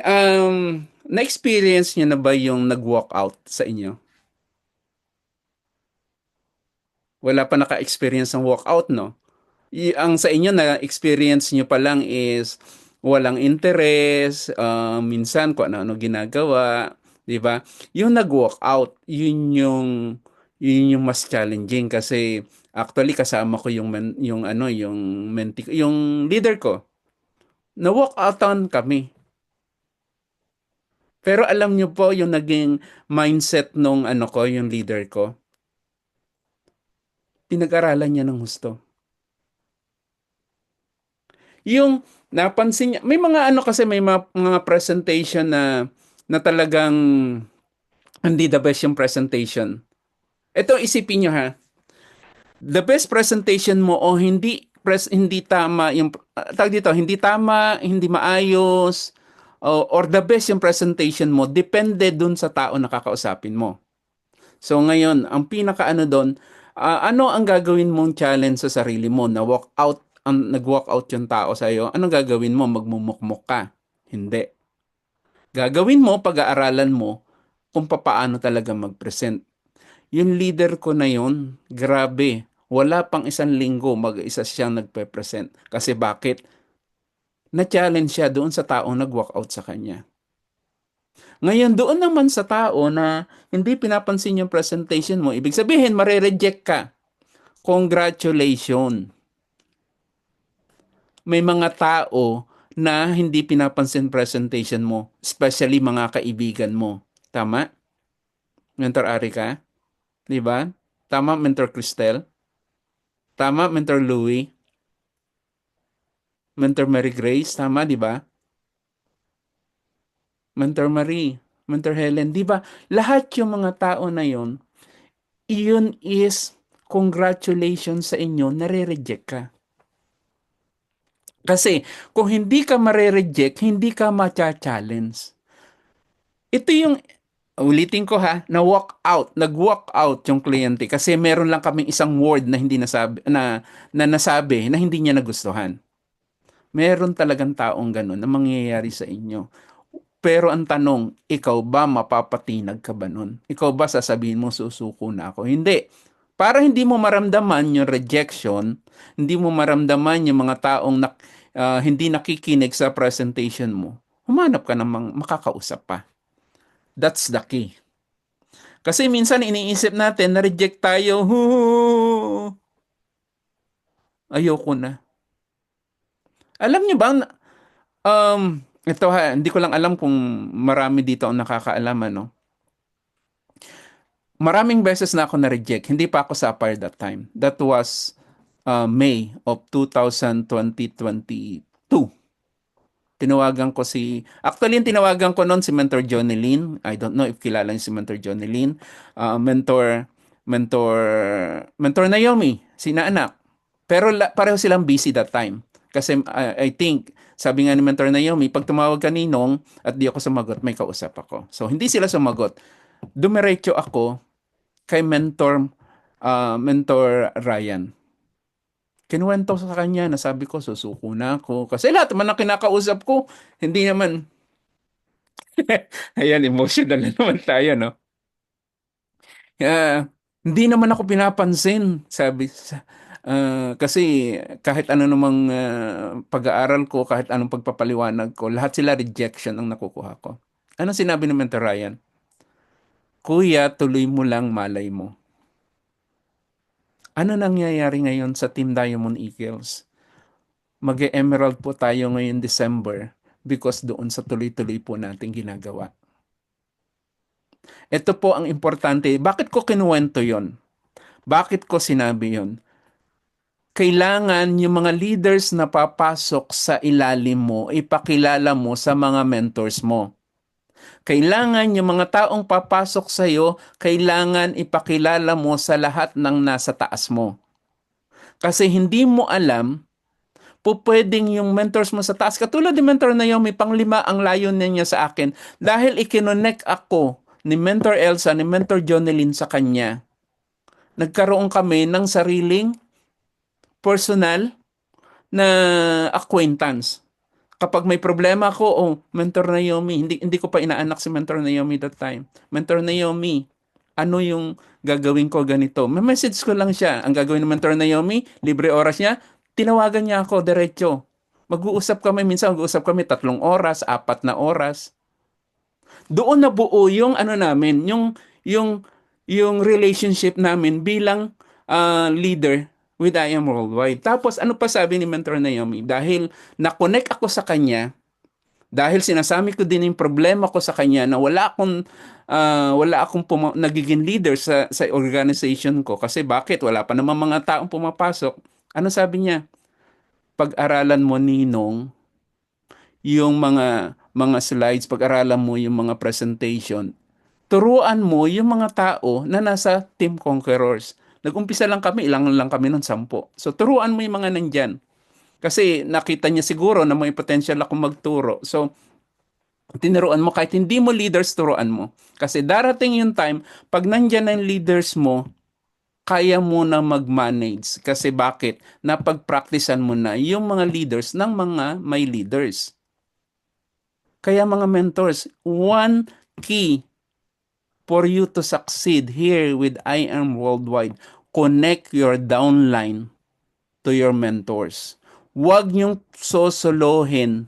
na-experience niyo na ba yung nag-walk out sa inyo? Wala pa naka-experience ng walkout, no? Ang sa inyo na experience nyo pa lang is walang interest, minsan kung ano-ano ginagawa, 'di ba? Yung nag-walk out, yun yung mas challenging kasi actually kasama ko yung leader ko. Na-walk outan kami. Pero alam niyo po yung naging mindset nung yung leader ko. Pinag-aralan niya ng husto. Yung napansin niya, may mga kasi may mga presentation na talagang hindi the best yung presentation. Ito isipin niyo ha. The best presentation mo o hindi tama yung tawag dito, hindi tama, hindi maayos, or the best yung presentation mo, depende dun sa tao na kakausapin mo. So ngayon, ang doon, ano ang gagawin mong challenge sa sarili mo na nag-walk out yung tao sa iyo? Anong gagawin mo? Magmumukmuk ka? Hindi. Gagawin mo, pag-aaralan mo kung paano talaga mag-present. Yung leader ko na yun, grabe, wala pang 1 linggo mag-isa siyang nagpe-present. Kasi bakit? Na-challenge siya doon sa taong nag-walk out sa kanya. Ngayon, doon naman sa tao na hindi pinapansin yung presentation mo, ibig sabihin, mare-reject ka. Congratulations. May mga tao na hindi pinapansin presentation mo, especially mga kaibigan mo. Tama? Mentor Arica? Di ba? Tama, Mentor Cristel? Tama, Mentor Louie? Mentor Mary Grace? Tama, di ba? Mentor Marie, Mentor Helen, di ba? Lahat yung mga tao na yun is congratulations sa inyo, nare-reject ka. Kasi kung hindi ka mare-reject, hindi ka ma-challenge. Ito yung, ulitin ko ha, nag-walk out yung kliyente kasi meron lang kaming isang word na hindi nasabi, na nasabi na hindi niya nagustuhan. Meron talagang taong ganun na mangyayari sa inyo. Pero ang tanong, ikaw ba mapapatinag ka ba nun? Ikaw ba sasabihin mo susuko na ako? Hindi. Para hindi mo maramdaman yung rejection, hindi mo maramdaman yung mga taong hindi nakikinig sa presentation mo, humanap ka ng makakausap pa. That's the key. Kasi minsan iniisip natin, na-reject tayo, ayoko na. Alam niyo ba, ito ha, hindi ko lang alam kung marami dito ang nakakaalam, no? Maraming beses na ako na-reject. Hindi pa ako sa APAR that time. That was May of 2022. Tinawagan ko actually yung tinawagan ko noon si Mentor Johnny Lin. I don't know if kilala niyo si Mentor Johnny Lin. Mentor Naomi, sina anak. Pero pareho silang busy that time. Kasi I think, sabi nga ni Mentor Naomi, pag tumawag ka Ninong at di ako sumagot, may kausap ako. So hindi sila sumagot. Dumiretso ako kay Mentor Ryan. Kinuwento sa kanya na sabi ko, susuko na ako. Kasi lahat naman na kinakausap ko, hindi naman. Ayan, emotional na naman tayo, no? Hindi naman ako pinapansin, sabi. Kasi kahit ano namang pag-aaral ko, kahit anong pagpapaliwanag ko, lahat sila rejection ang nakukuha ko. Anong sinabi ni Mentor Ryan? Kuya, tuloy mo lang, malay mo. Ano nangyayari ngayon sa Team Diamond Eagles? Mag-emerald po tayo ngayon December because doon sa tuloy-tuloy po natin ginagawa. Ito po ang importante. Bakit ko kinuwento yon? Bakit ko sinabi yon? Kailangan yung mga leaders na papasok sa ilalim mo, ipakilala mo sa mga mentors mo. Kailangan yung mga taong papasok sa iyo, kailangan ipakilala mo sa lahat ng nasa taas mo. Kasi hindi mo alam, pwedeng yung mentors mo sa taas, katulad ni Mentor Naomi, 5 ang layon niya sa akin, dahil ikinonect ako ni Mentor Elsa, ni Mentor Jonelyn sa kanya. Nagkaroon kami ng sariling personal na acquaintance. Kapag may problema ako, Mentor Naomi, hindi ko pa inaanak si Mentor Naomi that time. Mentor Naomi, ano yung gagawin ko ganito. May message ko lang siya. Ang gagawin ng Mentor Naomi, libre oras niya, tinawagan niya ako diretso. Mag-uusap kami, minsan mag-uusap kami 3 oras, 4 na oras. Doon nabuo yung ano namin, yung relationship namin bilang leader with I Am Worldwide. Tapos ano pa sabi ni Mentor Naomi? Dahil na-connect ako sa kanya, dahil sinasami ko din yung problema ko sa kanya na wala akong nagiging leader sa organization ko. Kasi bakit? Wala pa naman mga taong pumapasok. Ano sabi niya? Pag-aralan mo, Ninong, yung mga slides, pag-aralan mo yung mga presentation, turuan mo yung mga tao na nasa Team Conquerors. Nag-umpisa lang kami, ilang lang kami nun, 10. So, turuan mo yung mga nandyan. Kasi nakita niya siguro na may potential akong magturo. So, tinuruan mo, kahit hindi mo leaders, turuan mo. Kasi darating yung time, pag nandyan ang leaders mo, kaya mo na mag-manage. Kasi bakit? Napag-practicean mo na yung mga leaders ng mga may leaders. Kaya mga mentors, one key for you to succeed here with I Am Worldwide, connect your downline to your mentors. Huwag niyong sosolohin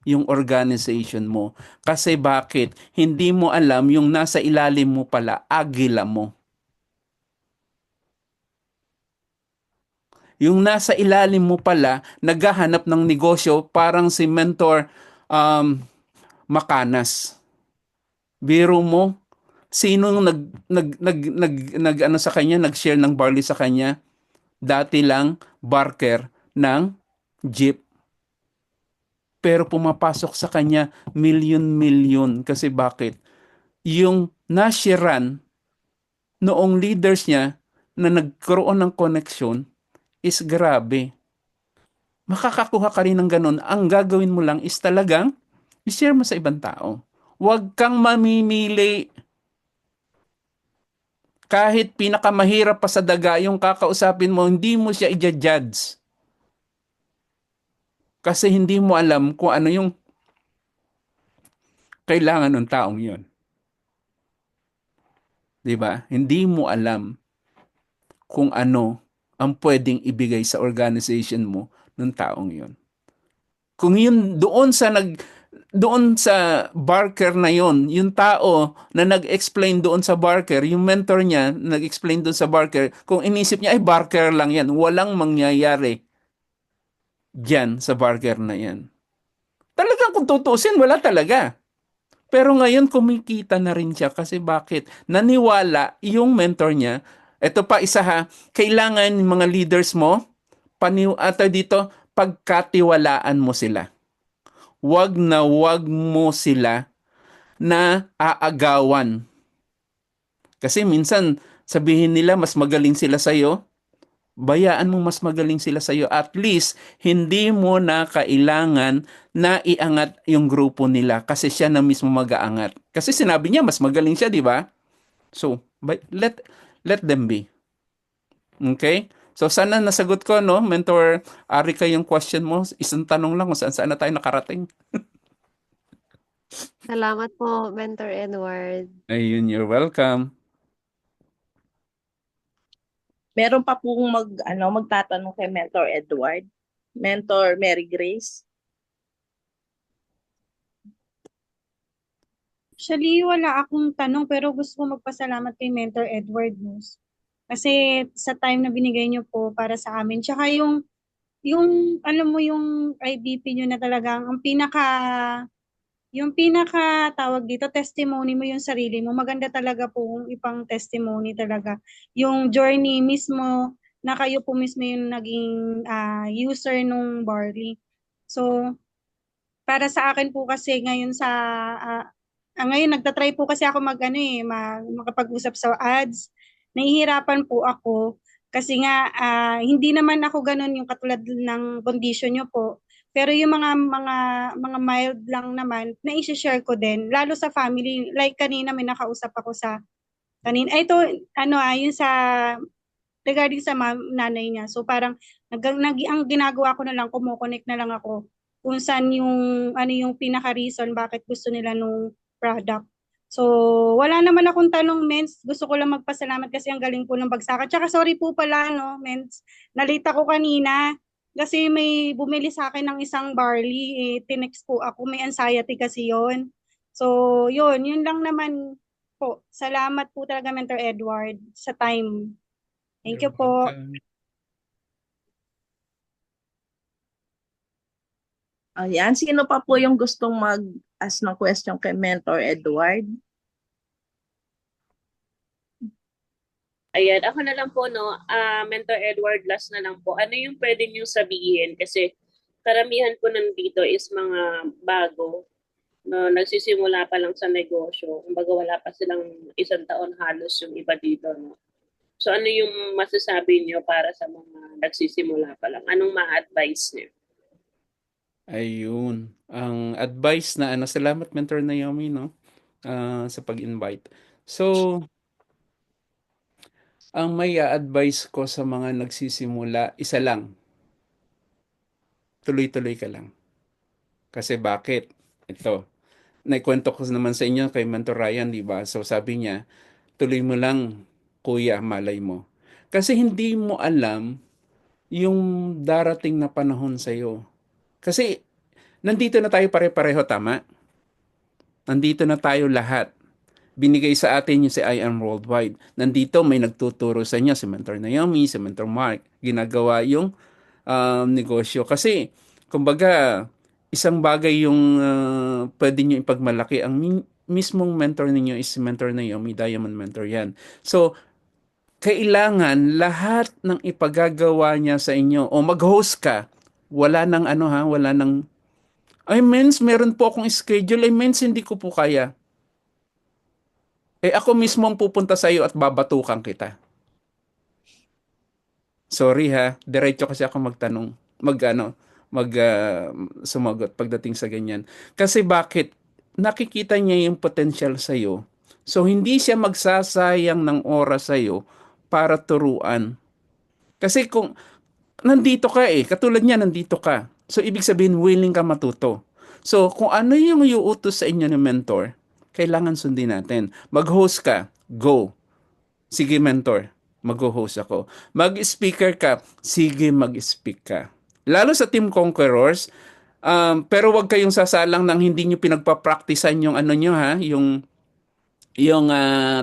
yung organization mo. Kasi bakit? Hindi mo alam yung nasa ilalim mo pala, agila mo. Yung nasa ilalim mo pala, naghahanap ng negosyo, parang si Mentor Makanas. Biro mo, sinong sa kanya, nag-share ng barley sa kanya? Dati lang barker ng jeep. Pero pumapasok sa kanya milyon-milyon. Kasi bakit? Yung nashiran noong leaders niya na nagkaroon ng connection is grabe. Makakakuha ka rin ng ganun. Ang gagawin mo lang is talagang i-share mo sa ibang tao. Huwag kang mamimili. Kahit pinakamahirap pa sa daga yung kakausapin mo, hindi mo siya i-judge. Kasi hindi mo alam kung ano yung kailangan ng taong yon. Diba? Hindi mo alam kung ano ang pwedeng ibigay sa organization mo ng taong yon. Kung yun doon sa barker na yon, yung tao na nag-explain doon sa barker, yung mentor niya nag-explain doon sa barker, kung inisip niya ay barker lang yan, walang mangyayari diyan sa barker na yan. Talagang kung tutusin, wala talaga. Pero ngayon kumikita na rin siya kasi bakit? Naniwala yung mentor niya. Ito pa isa ha, kailangan mga leaders mo, pagkatiwalaan mo sila. Wag mo sila na aagawan. Kasi minsan sabihin nila mas magaling sila sa'yo, bayaan mo mas magaling sila sa'yo. At least, hindi mo na kailangan na iangat yung grupo nila kasi siya na mismo mag-aangat. Kasi sinabi niya, mas magaling siya, di ba? So, let them be. Okay? So, sana nasagot ko, no? Mentor Arica, yung question mo. Isang tanong lang kung saan na tayo nakarating. Salamat po, Mentor Edward. Ayun, you're welcome. Meron pa pong magtatanong kay Mentor Edward. Mentor Mary Grace. Actually, wala akong tanong pero gusto ko magpasalamat kay Mentor Edward Nus. Kasi sa time na binigay niyo po para sa amin. Tsaka yung alam mo yung IBP niyo na talagang yung pinaka tawag dito, testimony mo yung sarili mo. Maganda talaga po kung ipang testimony talaga. Yung journey mismo na kayo po mismo yung naging user nung barley. So, para sa akin po kasi ngayon ngayon nagtatry po kasi ako makapag-usap sa ads. Nahihirapan po ako kasi nga hindi naman ako ganun yung katulad ng condition nyo po. Pero yung mga mild lang naman, na-share ko din. Lalo sa family, like kanina may nakausap ako kanina. Ito, yun regarding sa nanay niya. So parang, ang ginagawa ko na lang, kumo-connect na lang ako kung saan yung pinaka-reason bakit gusto nila nung product. So, wala naman akong tanong, Mens. Gusto ko lang magpasalamat kasi ang galing po ng bagsakan. Tsaka sorry po pala, no, Mens. Nalita ko kanina kasi may bumili sa akin ng isang barley. Tinext po ako. May anxiety kasi yon. So, yun lang naman po. Salamat po talaga, Mentor Edward, sa time. Thank you po. Ayan, sino pa po yung gustong mag-ask ng question kay Mentor Edward? Ayan, ako na lang po, no, Mentor Edward, last na lang po. Ano yung pwede niyong sabihin? Kasi karamihan po nandito is mga bago, no, nagsisimula pa lang sa negosyo. Kumbaga wala pa silang 1 taon halos yung iba dito, no. So ano yung masasabi niyo para sa mga nagsisimula pa lang? Anong ma-advise niyo? Ayun. Ang advice na salamat Mentor Naomi, no? Sa pag-invite. So, ang may advice ko sa mga nagsisimula, isa lang. Tuloy-tuloy ka lang. Kasi bakit? Ito. Naikwento ko naman sa inyo kay Mentor Ryan, di ba? So sabi niya, tuloy mo lang, kuya, malay mo. Kasi hindi mo alam yung darating na panahon sa'yo. Kasi nandito na tayo pare-pareho, tama? Nandito na tayo lahat. Binigay sa atin yung si I Am Worldwide. Nandito may nagtuturo sa inyo, si Mentor Naomi, si Mentor Mark. Ginagawa yung negosyo. Kasi, kumbaga, isang bagay yung pwede nyo ipagmalaki. Ang mismong mentor ninyo is si Mentor Naomi, Diamond Mentor yan. So, kailangan lahat ng ipagagawa niya sa inyo o mag-host ka, wala nang wala nang ay mens, meron po akong schedule. Ay mens, hindi ko po kaya. Ako mismo ang pupunta sa iyo at babatukan kita. Sorry ha, diretso kasi ako magtanong. Sumagot pagdating sa ganyan. Kasi bakit? Nakikita niya yung potential sa iyo. So hindi siya magsasayang ng oras sa iyo para turuan. Kasi kung nandito ka katulad niya nandito ka. So ibig sabihin willing ka matuto. So kung ano yung iuutos sa inyo ng mentor, kailangan sundin natin. Mag-host ka, go. Sige mentor, mag-host ako. Mag-speaker ka, sige mag-speak ka. Lalo sa Team Conquerors, pero wag kayong sasalang nang hindi nyo pinagpa-practicean yung nyo ha, yung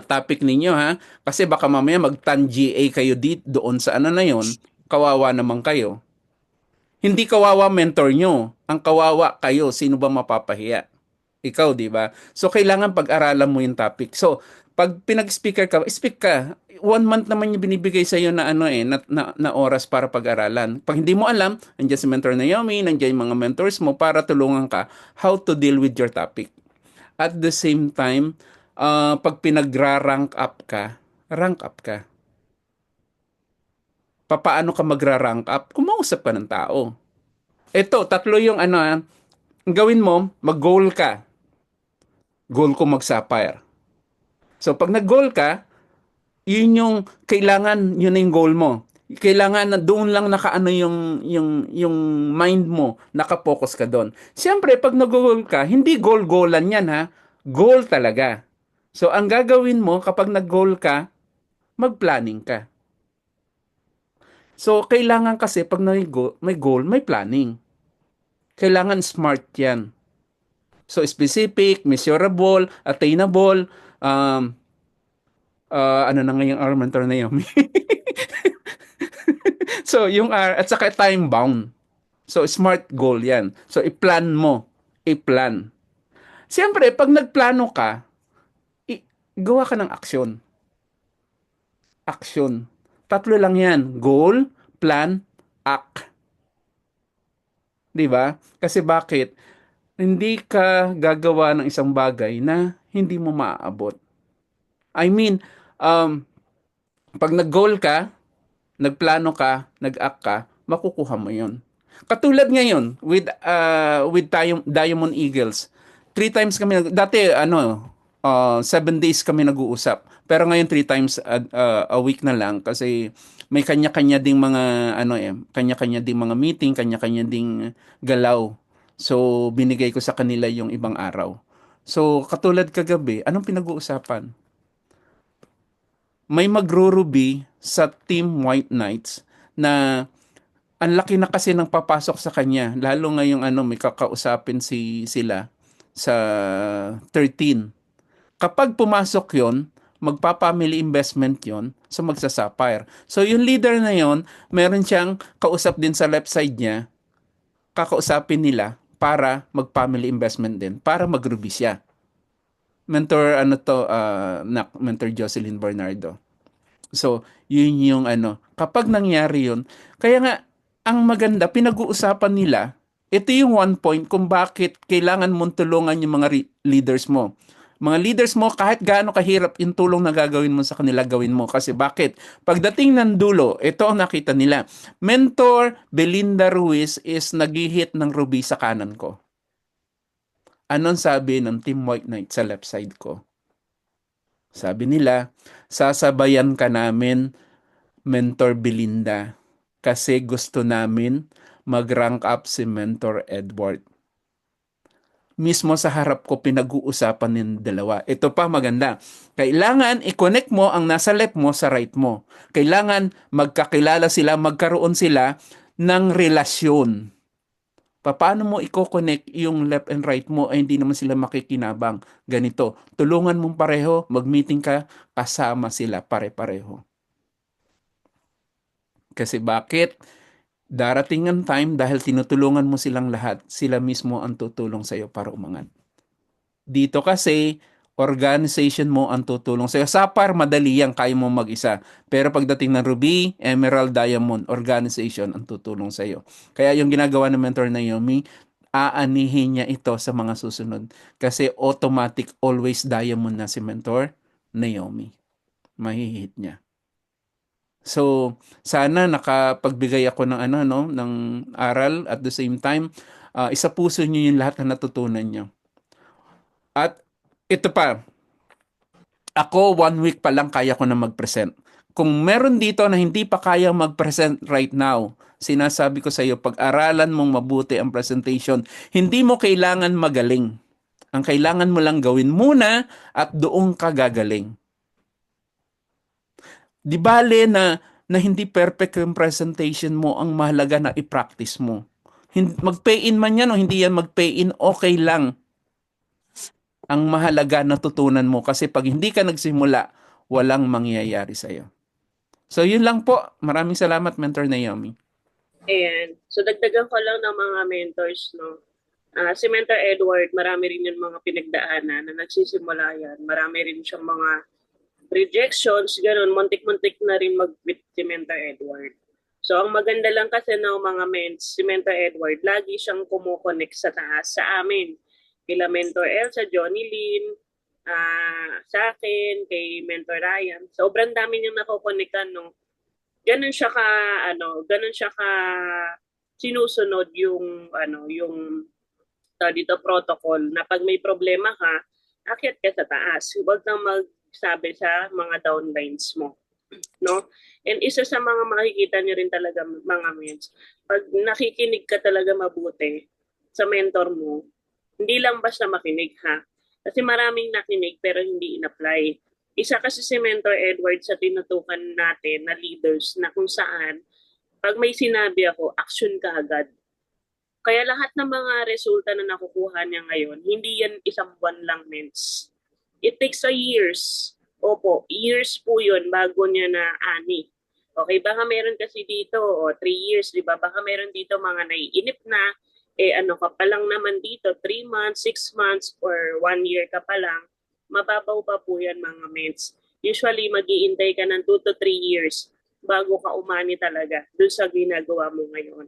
topic ninyo ha. Kasi baka mamaya mag-tan-GA kayo doon sa na yun, kawawa naman kayo. Hindi kawawa mentor nyo, ang kawawa kayo, sino ba mapapahiya? Ikaw, di ba? So, kailangan pag-aralan mo yung topic. So, pag pinag-speaker ka, speak ka. 1 month naman yung binibigay sa iyo na na oras para pag-aralan. Pag hindi mo alam, nandiyan si Mentor Naomi, nandiyan yung mga mentors mo para tulungan ka how to deal with your topic. At the same time, pag pinag-rank up ka, rank up ka. Paano ka magra-rank up? Kumausap ka ng tao. Ito, 3 yung gawin mo, mag-goal ka. Goal ko mag-sapphire. So, pag nag-goal ka, yun yung kailangan, yun na yung goal mo. Kailangan na doon lang yung mind mo, nakapokus ka doon. Siyempre, pag nag-goal ka, hindi goal-goalan yan ha. Goal talaga. So, ang gagawin mo kapag nag-goal ka, mag-planning ka. So, kailangan kasi pag may goal, may planning. Kailangan smart yan. So, specific, measurable, attainable, ano na nga yung R, Mentor Naomi? So, yung R, at saka time bound. So, smart goal yan. So, i-plan mo. I-plan. Siyempre, pag nagplano ka, gawa ka ng aksyon. Action. 3 lang yan. Goal, plan, act. Diba? Kasi bakit? Hindi ka gagawa ng isang bagay na hindi mo maaabot. I mean, pag nag-goal ka, nagplano ka, nag-act ka, makukuha mo yun. Katulad ngayon, with Diamond Eagles, 3 times kami, dati 7 days kami nag-uusap. Pero ngayon 3 times a week na lang kasi may kanya-kanya ding mga kanya-kanya ding mga meeting, kanya-kanya ding galaw. So binigay ko sa kanila yung ibang araw. So, katulad kagabi, anong pinag-uusapan? May magro-ruby sa Team White Knights na ang laki na kasi ng papasok sa kanya. Lalo ngayong may kakausapin sila sa 13. Kapag pumasok yon, magpa-family investment yon, so magsa-sapphire. So yung leader na yon, meron siyang kausap din sa left side niya, kakausapin nila para mag-family investment din, para mag-ruby siya. Mentor Mentor Jocelyn Bernardo. So, yun yung kapag nangyari yun, kaya nga, ang maganda, pinag-uusapan nila, ito yung one point kung bakit kailangan mong tulungan yung mga leaders mo. Mga leaders mo, kahit gaano kahirap yung tulong na gagawin mo sa kanila, gawin mo. Kasi bakit? Pagdating ng dulo, ito ang nakita nila. Mentor Belinda Ruiz is nag-hit ng ruby sa kanan ko. Anong sabi ng Team White Knight sa left side ko? Sabi nila, sasabayan ka namin, Mentor Belinda, kasi gusto namin mag-rank up si Mentor Edward. Mismo sa harap ko pinag-uusapan ng dalawa. Ito pa maganda. Kailangan i-connect mo ang nasa left mo sa right mo. Kailangan magkakilala sila, magkaroon sila ng relasyon. Paano mo i-connect yung left and right mo ay hindi naman sila makikinabang? Ganito, tulungan mong pareho, mag-meeting ka, kasama sila pare-pareho. Kasi bakit? Darating ang time dahil tinutulungan mo silang lahat, sila mismo ang tutulong sa iyo para umangat. Dito kasi, organization mo ang tutulong sa iyo. Sapphire, madali yan, kaya mo mag-isa. Pero pagdating ng Ruby, Emerald, Diamond, organization ang tutulong sa iyo. Kaya yung ginagawa ng Mentor Naomi, aanihin niya ito sa mga susunod. Kasi automatic, always Diamond na si Mentor Naomi. Mahihit niya. So, sana nakapagbigay ako ng ng aral at the same time, isa puso niyo yung lahat na natutunan niyo. At ito pa, ako 1 week pa lang kaya ko na mag-present. Kung meron dito na hindi pa kaya mag-present right now, sinasabi ko sa iyo, pag-aralan mong mabuti ang presentation, hindi mo kailangan magaling. Ang kailangan mo lang gawin muna at doon ka gagaling. Di bale na hindi perfect yung presentation mo, ang mahalaga na i-practice mo. Mag-pay in man yan o hindi yan mag-pay in, okay lang. Ang mahalaga natutunan mo kasi pag hindi ka nagsimula, walang mangyayari sa'yo. So yun lang po. Maraming salamat, Mentor Naomi. Ayan. So dagdagan ko lang ng mga mentors, no? Si Mentor Edward, marami rin yung mga pinagdaanan na nagsisimula yan. Marami rin siyang mga rejections, ganun. Muntik-muntik na rin mag-quit si Mentor Edward. So ang maganda lang kasi ng mga si Mentor Edward, lagi siyang kumukonect sa taas sa amin. Kila Mentor Elsa, Johnny Lynn, sa akin, kay Mentor Ryan. Sobrang dami niyang nakokonekan, no? Ganun siya ka sinusunod yung dito protocol na pag may problema ka, akyat ka sa taas. Huwag kang magsabi sa mga downlines mo, no? And isa sa mga makikita niyo rin talaga mga mens, pag nakikinig ka talaga mabuti sa mentor mo, hindi lang basta makinig ha. Kasi maraming nakinig pero hindi in-apply. Isa kasi si Mentor Edward sa tinutukan natin na leaders na kung saan pag may sinabi ako, action ka agad. Kaya lahat ng mga resulta na nakukuha niya ngayon, hindi yan isang buwan lang, mens. It takes years. Opo, years po yun bago niya na ani. Okay, baka meron kasi dito, 3 years, di ba? Baka meron dito mga naiinip na, ka pa lang naman dito, 3 months, 6 months, or 1 year ka pa lang, mababaw pa po yan mga mens. Usually, mag-iintay ka ng 2 to 3 years bago ka umani talaga doon sa ginagawa mo ngayon.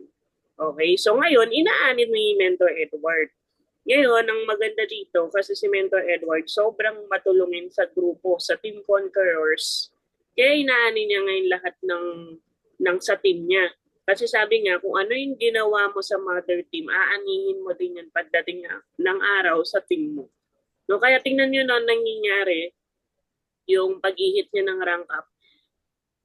Okay, so ngayon, inaanid ni Mentor Edward. Ngayon, ang maganda dito, kasi si Mentor Edward, sobrang matulungin sa grupo, sa Team Conquerors. Kaya inaanid niya ngayon lahat ng sa team niya. Kasi sabi nga, kung ano yung ginawa mo sa mother team, aanihin mo din yan pagdating ng araw sa team mo. No, kaya tingnan nyo na nangyayari yung pag-ihit niya ng rank up.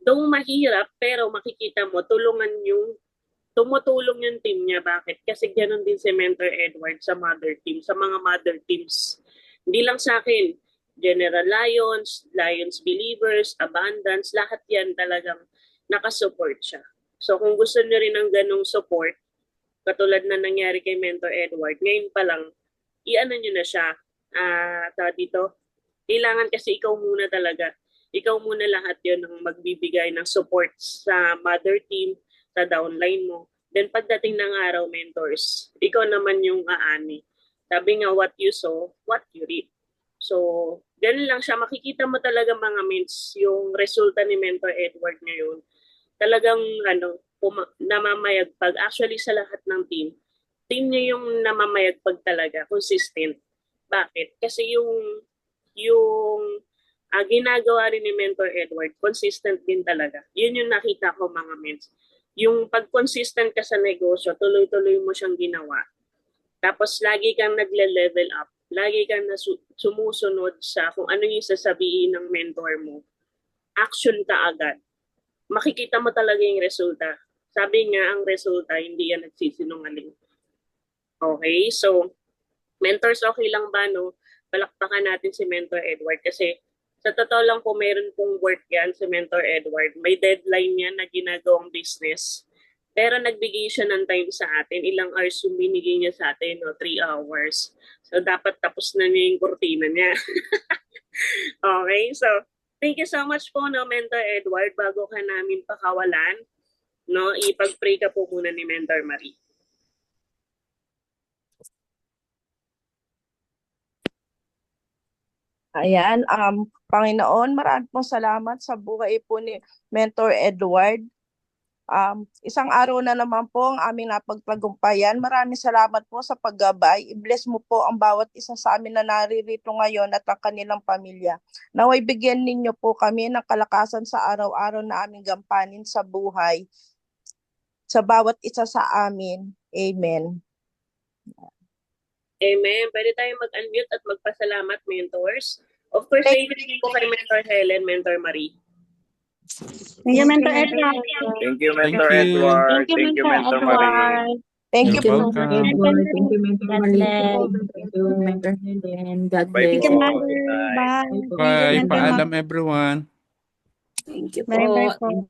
Though mahirap, pero makikita mo, tumutulong yung team niya. Bakit? Kasi ganoon din si Mentor Edward sa mother team, sa mga mother teams Hindi lang sa akin, General Lions, Lions Believers, Abundance, lahat yan talagang nakasupport siya. So kung gusto niyo rin ng ganong support, katulad na nangyari kay Mentor Edward, ngayon pa lang, i-ano nyo na siya. Dito, kailangan kasi ikaw muna talaga. Ikaw muna lahat yon ang magbibigay ng support sa mother team, sa downline mo. Then pagdating ng araw, mentors, ikaw naman yung aani. Sabi nga, what you sow, what you reap. So, ganun lang siya. Makikita mo talaga mga ments, yung resulta ni Mentor Edward ngayon. Talagang namamayagpag. Actually, sa lahat ng team niya yung namamayagpag talaga, consistent. Bakit? Kasi yung ginagawa rin ni Mentor Edward, consistent din talaga. Yun yung nakita ko mga ments. Yung pag-consistent ka sa negosyo, tuloy-tuloy mo siyang ginawa. Tapos lagi kang nagle-level up. Lagi kang sumusunod sa kung ano yung sasabihin ng mentor mo. Action ka agad. Makikita mo talaga yung resulta. Sabi nga, ang resulta, hindi yan nagsisinungaling. Okay, so, mentors, okay lang ba, no? Palakpakan natin si Mentor Edward kasi sa totoo lang po, meron pong work yan si Mentor Edward. May deadline yan na ginagawang business. Pero nagbigay siya ng time sa atin. Ilang hours yung binigay niya sa atin, no? 3 hours. So, dapat tapos na niya yung kurtina niya. Okay, so, thank you so much po, no, Mentor Edward. Bago ka namin pakawalan, no, ipag-pray ka po muna ni Mentor Marie. Ayan, Panginoon, marami pong salamat sa buhay po ni Mentor Edward. Isang araw na naman po ang aming napagtagumpayan. Maraming salamat po sa paggabay. I-bless mo po ang bawat isa sa amin na naririto ngayon at ang kanilang pamilya. Naway bigyan ninyo po kami ng kalakasan sa araw-araw na aming gampanin sa buhay. Sa bawat isa sa amin. Amen. Amen. Pwede tayong mag-unmute at magpasalamat, mentors. Of course, thank you po kay Mentor Helen, Mentor Marie. Thank you, Mentor Edward. Thank you, Mentor Edward. Thank you, Mentor Marie. Thank you, You're Mentor welcome. Edward. Thank you, Mentor Marie. Thank you, Mentor Helen. God Bye bless. Thank you, po. Mother. Good night. Bye. Bye. Mentor Paalam, everyone. Thank you Bye-bye po. po.